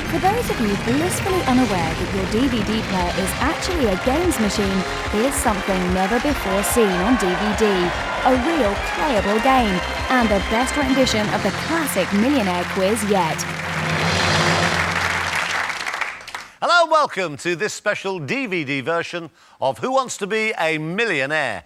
For those of you blissfully unaware that your DVD player is actually a games machine, here's something never before seen on DVD. A real playable game, and the best rendition of the classic Millionaire quiz yet. Hello and welcome to this special DVD version of Who Wants to Be a Millionaire?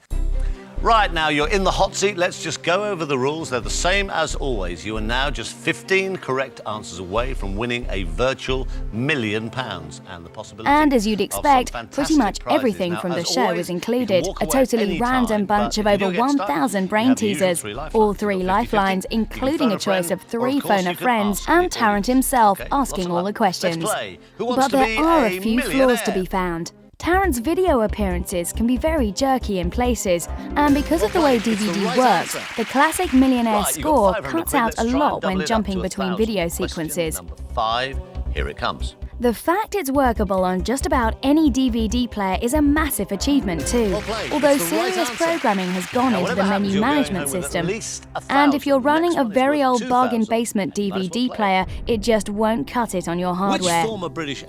Right, now you're in the hot seat. Let's just go over the rules. They're the same as always. You are now just 15 correct answers away from winning a virtual £1 million and the possibility. And as you'd expect, pretty much everything now, from the show always, is included. A totally random time, bunch of over 1,000 brain teasers, all 3 lifelines, including a choice of 3 phone a friends, and Tarrant himself asking all the questions. But there are a few flaws to be found. Tarrant's video appearances can be very jerky in places, and because of the way DVD works, the classic Millionaire score cuts out a lot when jumping between video sequences. Number 5, here it comes. The fact it's workable on just about any DVD player is a massive achievement too, although serious programming has gone into the menu management system. And if you're running a very old bargain basement DVD player, it just won't cut it on your hardware.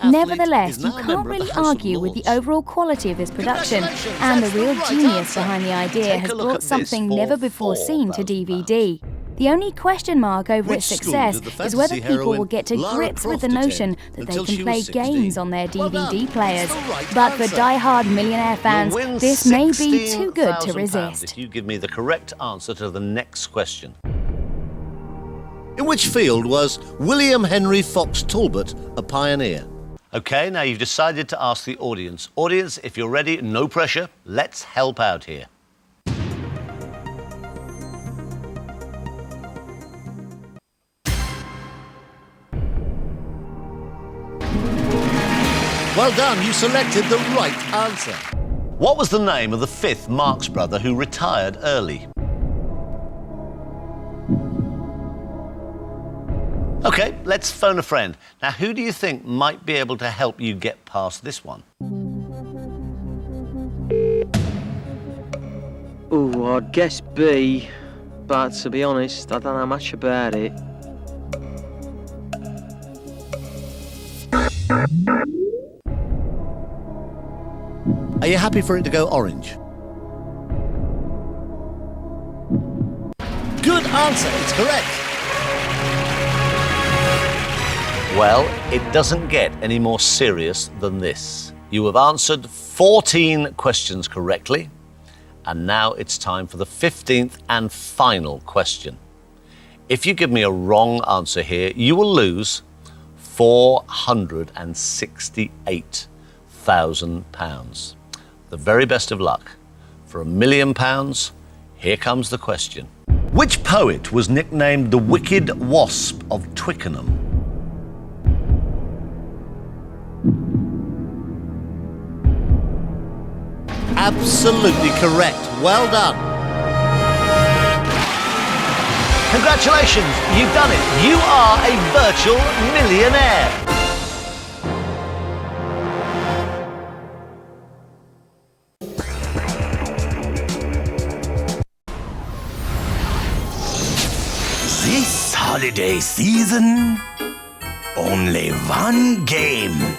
Nevertheless, you can't really argue with the overall quality of this production, and the real genius behind the idea has brought something never before seen to DVD. The only question mark over its success is whether people will get to grips with the notion that they can play games on their DVD players. But for die-hard Millionaire fans, this may be too good to resist. If you give me the correct answer to the next question. In which field was William Henry Fox Talbot a pioneer? OK, now you've decided to ask the audience. Audience, if you're ready, no pressure, let's help out here. Well done, you selected the right answer. What was the name of the 5th Marx brother who retired early? OK, let's phone a friend. Now, who do you think might be able to help you get past this one? Oh, I'd guess B, but to be honest, I don't know much about it. Are you happy for it to go orange? Good answer, it's correct. Well, it doesn't get any more serious than this. You have answered 14 questions correctly, and now it's time for the 15th and final question. If you give me a wrong answer here, you will lose £468,000. The very best of luck. For £1 million, here comes the question. Which poet was nicknamed the Wicked Wasp of Twickenham? Absolutely correct. Well done. Congratulations, you've done it. You are a virtual millionaire. This holiday season, only one game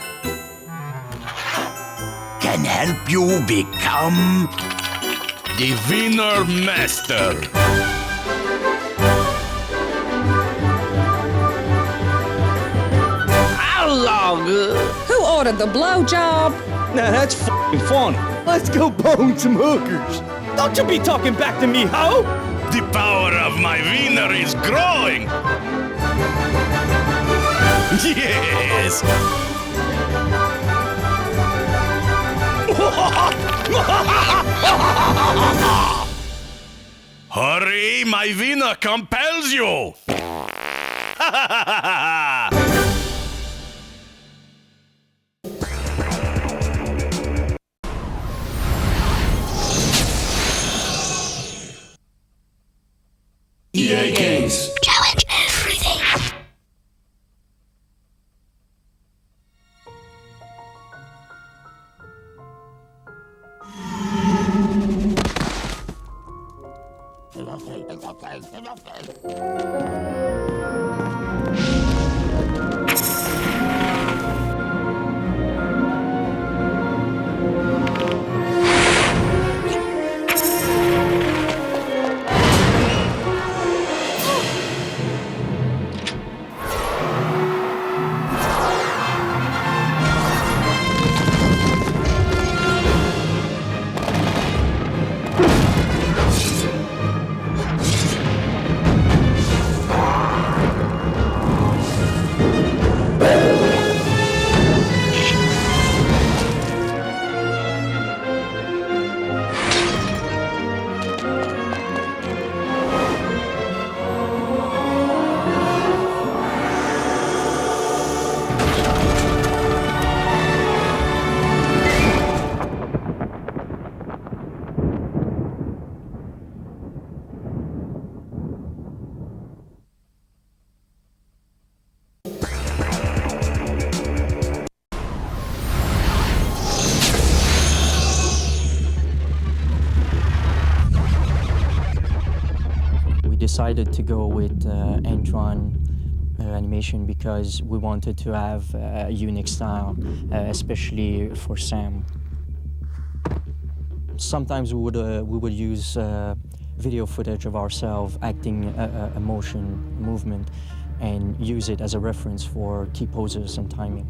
can help you become the winner master. Who ordered the blowjob? Nah, that's f***ing funny. Let's go bone some hookers. Don't you be talking back to me, ho! The power of my wiener is growing. Yes. Hurry, my wiener compels you. EA Games. Challenge everything. Decided to go with end-run animation because we wanted to have a unique style, especially for Sam. Sometimes we would use video footage of ourselves acting a motion movement and use it as a reference for key poses and timing.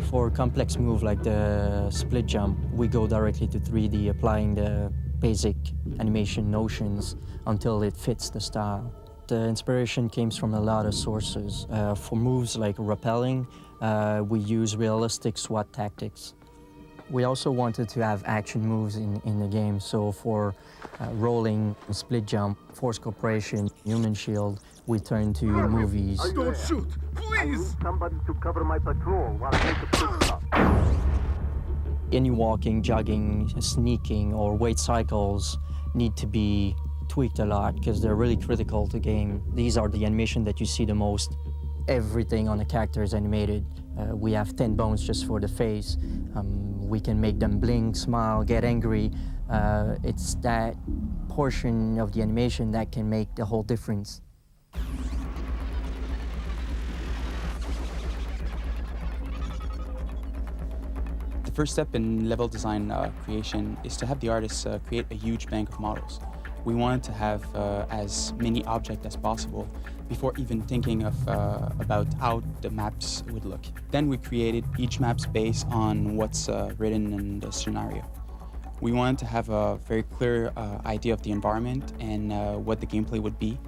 For a complex move like the split jump, we go directly to 3D, applying the basic animation notions until it fits the style. The inspiration came from a lot of sources. For moves like rappelling, we use realistic SWAT tactics. We also wanted to have action moves in the game, so for rolling, split jump, force corporation, human shield, we turn to movies. Don't shoot, please! I need somebody to cover my patrol while I make a quick stop. Any walking, jogging, sneaking, or weight cycles need to be tweaked a lot because they're really critical to game. These are the animation that you see the most. Everything on the character is animated. We have 10 bones just for the face. We can make them blink, smile, get angry. It's that portion of the animation that can make the whole difference. The first step in level design creation is to have the artists create a huge bank of models. We wanted to have as many objects as possible before even thinking of about how the maps would look. Then we created each map's based on what's written in the scenario. We wanted to have a very clear idea of the environment and what the gameplay would be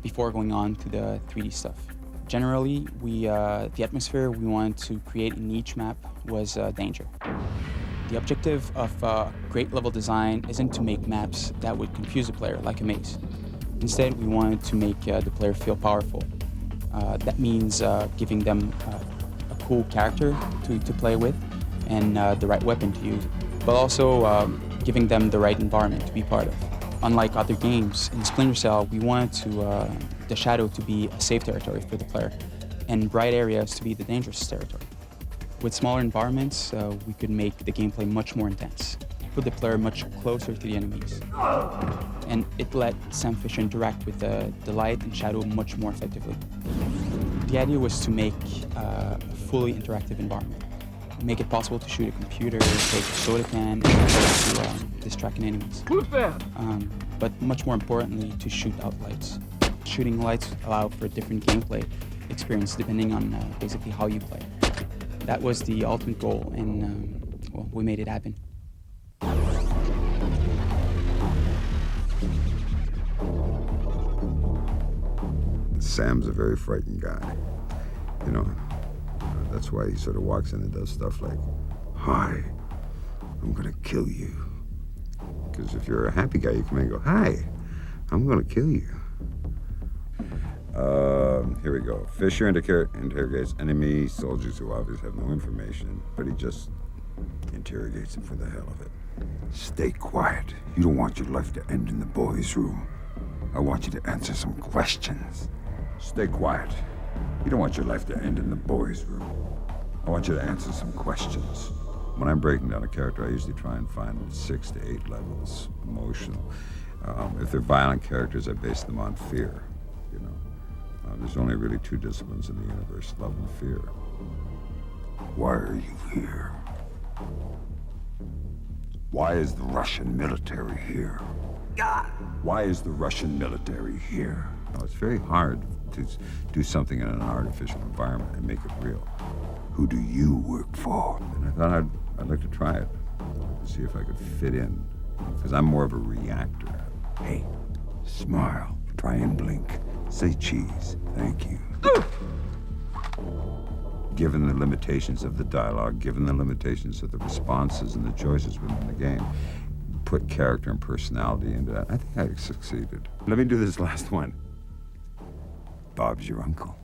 before going on to the 3D stuff. Generally, the atmosphere we wanted to create in each map was danger. The objective of great level design isn't to make maps that would confuse the player, like a Mace. Instead, we wanted to make the player feel powerful. That means giving them a cool character to play with and the right weapon to use, but also giving them the right environment to be part of. Unlike other games, in Splinter Cell, we wanted the shadow to be a safe territory for the player and bright areas to be the dangerous territory. With smaller environments, we could make the gameplay much more intense, put the player much closer to the enemies. And it let Sam Fisher interact with the light and shadow much more effectively. The idea was to make a fully interactive environment. Make it possible to shoot a computer, take a soda can, and to distract enemies. But much more importantly, to shoot out lights. Shooting lights allow for a different gameplay experience depending on basically how you play. That was the ultimate goal, and well, we made it happen. Sam's a very frightened guy, you know. That's why he sort of walks in and does stuff like, "Hi, I'm gonna kill you." Because if you're a happy guy, you come in and go, "Hi, I'm gonna kill you." Here we go. Fisher interrogates enemy soldiers who obviously have no information, but he just interrogates them for the hell of it. "Stay quiet. You don't want your life to end in the boys' room. I want you to answer some questions." "Stay quiet. You don't want your life to end in the boys' room. I want you to answer some questions." When I'm breaking down a character, I usually try and find 6 to 8 levels emotional. If they're violent characters, I base them on fear, you know. There's only really 2 disciplines in the universe, love and fear. "Why are you here? Why is the Russian military here? Why is the Russian military here?" Now, it's very hard to do something in an artificial environment and make it real. "Who do you work for?" And I thought I'd like to try it, see if I could fit in, because I'm more of a reactor. "Hey, smile, try and blink, say cheese, thank you." Given the limitations of the dialogue, given the limitations of the responses and the choices within the game, put character and personality into that. I think I succeeded. Let me do this last one. "Bob's your uncle."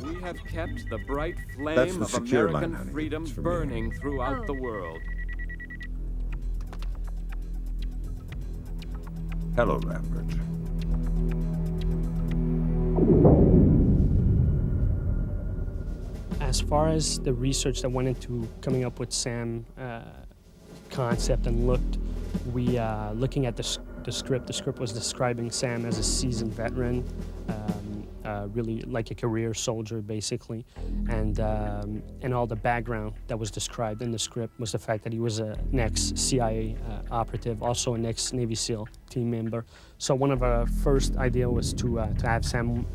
We have kept the bright flame of American freedom burning throughout the world. Hello, Lambert. As far as the research that went into coming up with Sam concept and looked, we looking at the script. The script was describing Sam as a seasoned veteran, really like a career soldier, basically, and all the background that was described in the script was the fact that he was an ex-CIA operative, also an ex-Navy SEAL team member. So one of our first idea was to have Sam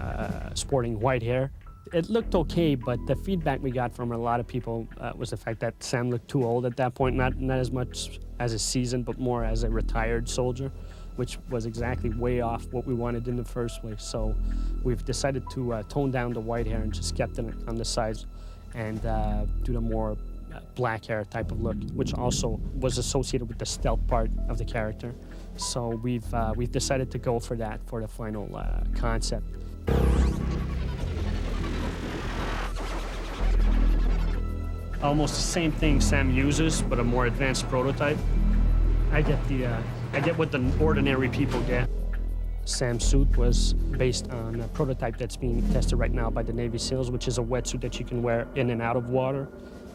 sporting white hair. It looked okay, but the feedback we got from a lot of people was the fact that Sam looked too old at that point, not as much as a seasoned, but more as a retired soldier, which was exactly way off what we wanted in the first place. So we've decided to tone down the white hair and just kept it on the sides and do the more black hair type of look, which also was associated with the stealth part of the character. So we've decided to go for that for the final concept. almost the same thing Sam uses, but a more advanced prototype. I get what the ordinary people get. Sam's suit was based on a prototype that's being tested right now by the Navy SEALs, which is a wetsuit that you can wear in and out of water,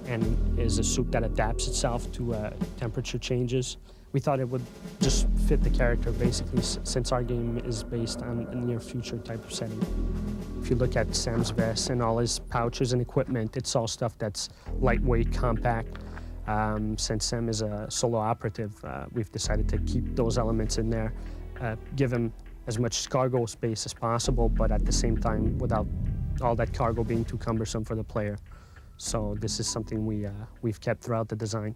and is a suit that adapts itself to temperature changes. We thought it would just fit the character, basically, since our game is based on a near future type of setting. If you look at Sam's vest and all his pouches and equipment, it's all stuff that's lightweight, compact. Since Sam is a solo operative, we've decided to keep those elements in there, give him as much cargo space as possible, but at the same time, without all that cargo being too cumbersome for the player. So this is something we've kept throughout the design.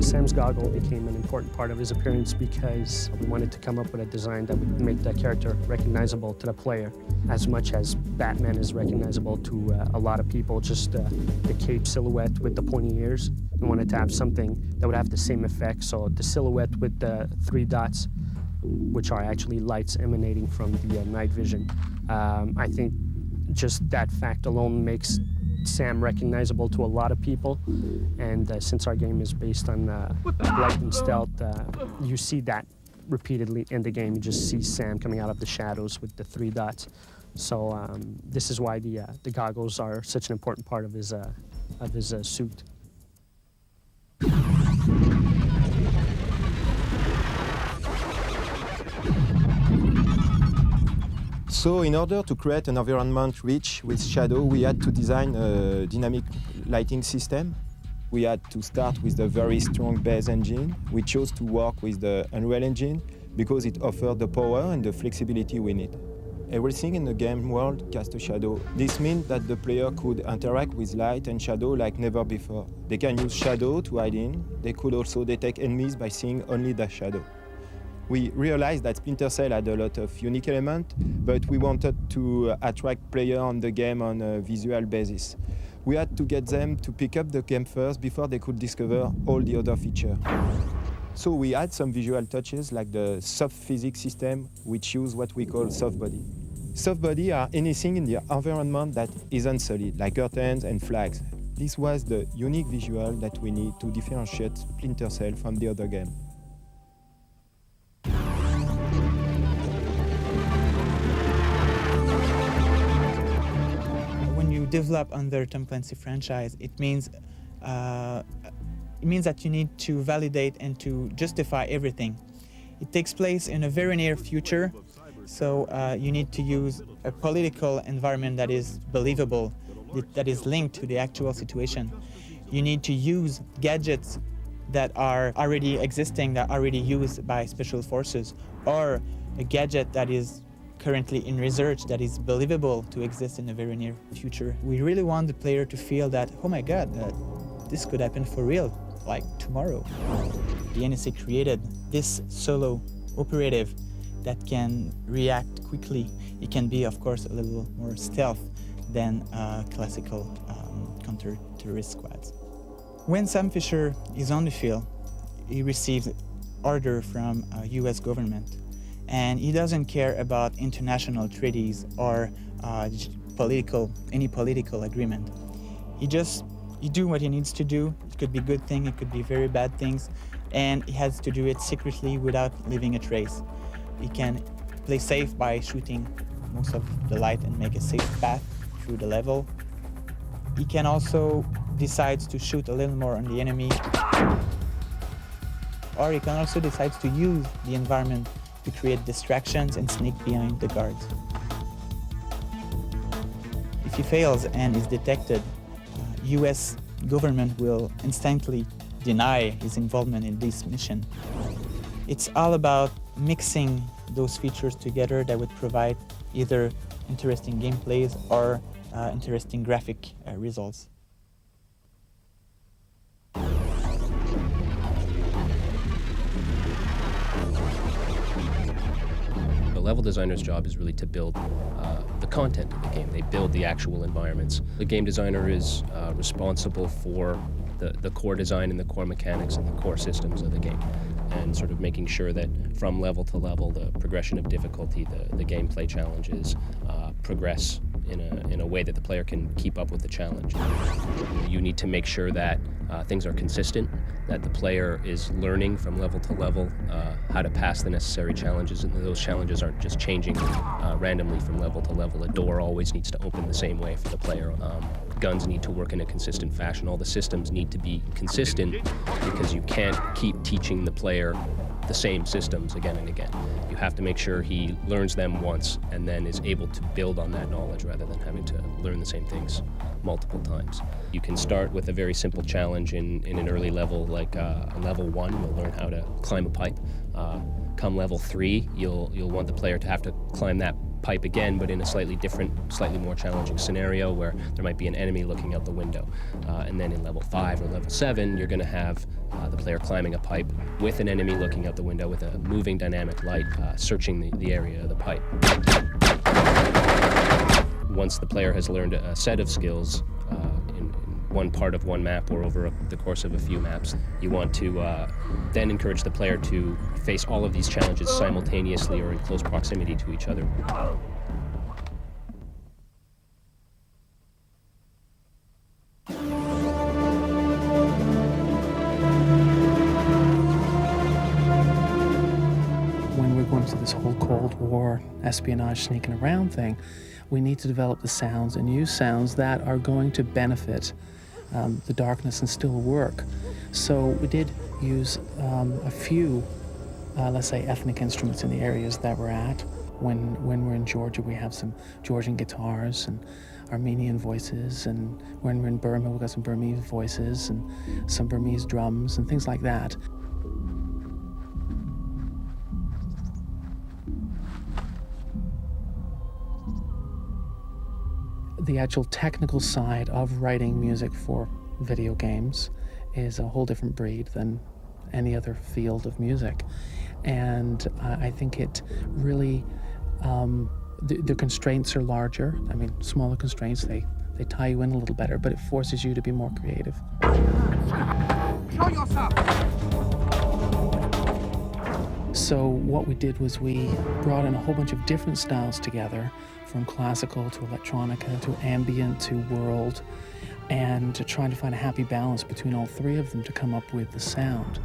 Sam's goggle became an important part of his appearance because we wanted to come up with a design that would make the character recognizable to the player as much as Batman is recognizable to a lot of people, just the cape silhouette with the pointy ears. We wanted to have something that would have the same effect, so the silhouette with the 3 dots, which are actually lights emanating from the night vision. I think just that fact alone makes Sam recognizable to a lot of people, and since our game is based on light and stealth, you see that repeatedly in the game. You just see Sam coming out of the shadows with the 3 dots. So this is why the goggles are such an important part of his suit. So in order to create an environment rich with shadow, we had to design a dynamic lighting system. We had to start with the very strong base engine. We chose to work with the Unreal Engine because it offered the power and the flexibility we need. Everything in the game world casts a shadow. This means that the player could interact with light and shadow like never before. They can use shadow to hide in. They could also detect enemies by seeing only the shadow. We realized that Splinter Cell had a lot of unique elements, but we wanted to attract players on the game on a visual basis. We had to get them to pick up the game first before they could discover all the other features. So we had some visual touches like the soft physics system, which use what we call soft body. Soft body are anything in the environment that isn't solid, like curtains and flags. This was the unique visual that we need to differentiate Splinter Cell from the other game. Develop under Tom Clancy franchise, it means that you need to validate and to justify everything. It takes place in a very near future, so you need to use a political environment that is believable, that is linked to the actual situation. You need to use gadgets that are already existing, that are already used by special forces, or a gadget that is currently in research that is believable to exist in the very near future. We really want the player to feel that, oh my God, this could happen for real, like tomorrow. The NSA created this solo operative that can react quickly. It can be, of course, a little more stealth than classical counter-terrorist squads. When Sam Fisher is on the field, he receives order from US government. And he doesn't care about international treaties or any political agreement. He do what he needs to do. It could be good things, it could be very bad things, and he has to do it secretly without leaving a trace. He can play safe by shooting most of the light and make a safe path through the level. He can also decide to shoot a little more on the enemy, or he can also decide to use the environment to create distractions and sneak behind the guards. If he fails and is detected, US government will instantly deny his involvement in this mission. It's all about mixing those features together that would provide either interesting gameplays or interesting graphic results. The level designer's job is really to build the content of the game. They build the actual environments. The game designer is responsible for the core design and the core mechanics and the core systems of the game, and sort of making sure that from level to level, the progression of difficulty, the gameplay challenges, progress in a way that the player can keep up with the challenge. You need to make sure that things are consistent, that the player is learning from level to level how to pass the necessary challenges, and those challenges aren't just changing randomly from level to level. A door always needs to open the same way for the player. Guns need to work in a consistent fashion. All the systems need to be consistent because you can't keep teaching the player the same systems again and again. You have to make sure he learns them once and then is able to build on that knowledge rather than having to learn the same things multiple times. You can start with a very simple challenge in an early level, like on level 1, you'll learn how to climb a pipe. Come level 3, you'll want the player to have to climb that pipe again, but in a slightly different, slightly more challenging scenario where there might be an enemy looking out the window. And then in level 5 or level 7, you're going to have the player climbing a pipe with an enemy looking out the window with a moving dynamic light searching the area of the pipe. Once the player has learned a set of skills in one part of one map or over the course of a few maps, you want to then encourage the player to face all of these challenges simultaneously or in close proximity to each other. When we're going through this whole Cold War espionage sneaking around thing, we need to develop the sounds and use sounds that are going to benefit the darkness and still work. So we did use a few, let's say, ethnic instruments in the areas that we're at. When we're in Georgia, we have some Georgian guitars and Armenian voices, and when we're in Burma, we've got some Burmese voices and some Burmese drums and things like that. The actual technical side of writing music for video games is a whole different breed than any other field of music. And I think it really, the constraints are larger. I mean, smaller constraints, they tie you in a little better, but it forces you to be more creative. Show yourself! So what we did was we brought in a whole bunch of different styles together, from classical to electronica to ambient to world, and to try to find a happy balance between all three of them to come up with the sound.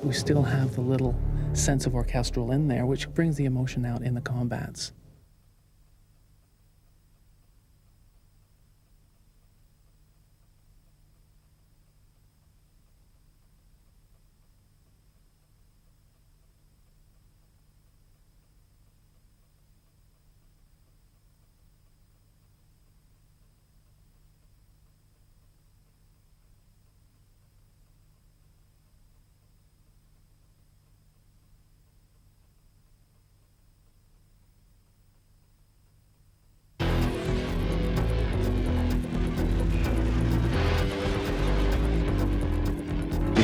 We still have the little sense of orchestral in there, which brings the emotion out in the combats.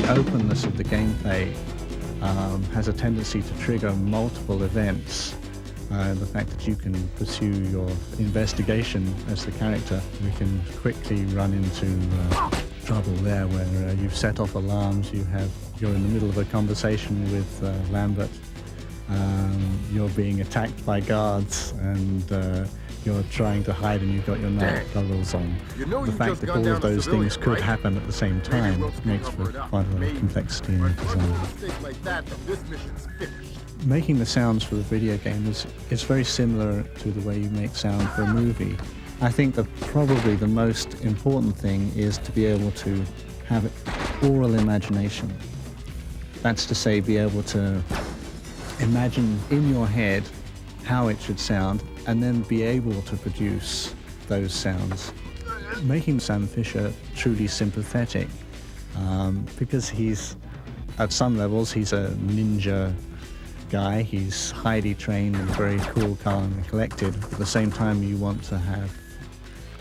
The openness of the gameplay has a tendency to trigger multiple events. The fact that you can pursue your investigation as the character, we can quickly run into trouble there where you've set off alarms, you're in the middle of a conversation with Lambert, you're being attacked by guards, and you're trying to hide and you've got your night goggles on. The fact that all of those things could happen at the same time makes for quite a lot of complexity in the design. Making the sounds for the video game is very similar to the way you make sound for a movie. I think that probably the most important thing is to be able to have oral imagination. That's to say, be able to imagine in your head how it should sound, and then be able to produce those sounds. Making Sam Fisher truly sympathetic, because at some levels, he's a ninja guy. He's highly trained and very cool, calm, and collected. At the same time, you want to have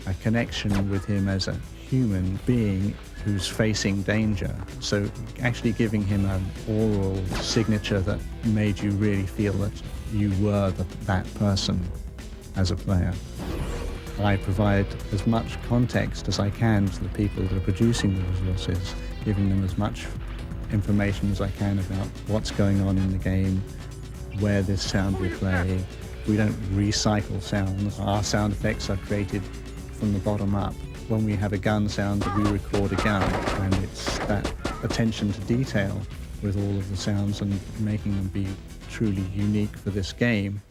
a connection with him as a human being who's facing danger. So actually giving him an oral signature that made you really feel that you were that person as a player. I provide as much context as I can to the people that are producing the resources, giving them as much information as I can about what's going on in the game, where this sound will play. We don't recycle sounds. Our sound effects are created from the bottom up. When we have a gun sound, we record a gun, and it's that attention to detail with all of the sounds and making them be truly unique for this game.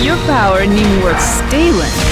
Your power needn't work stalen.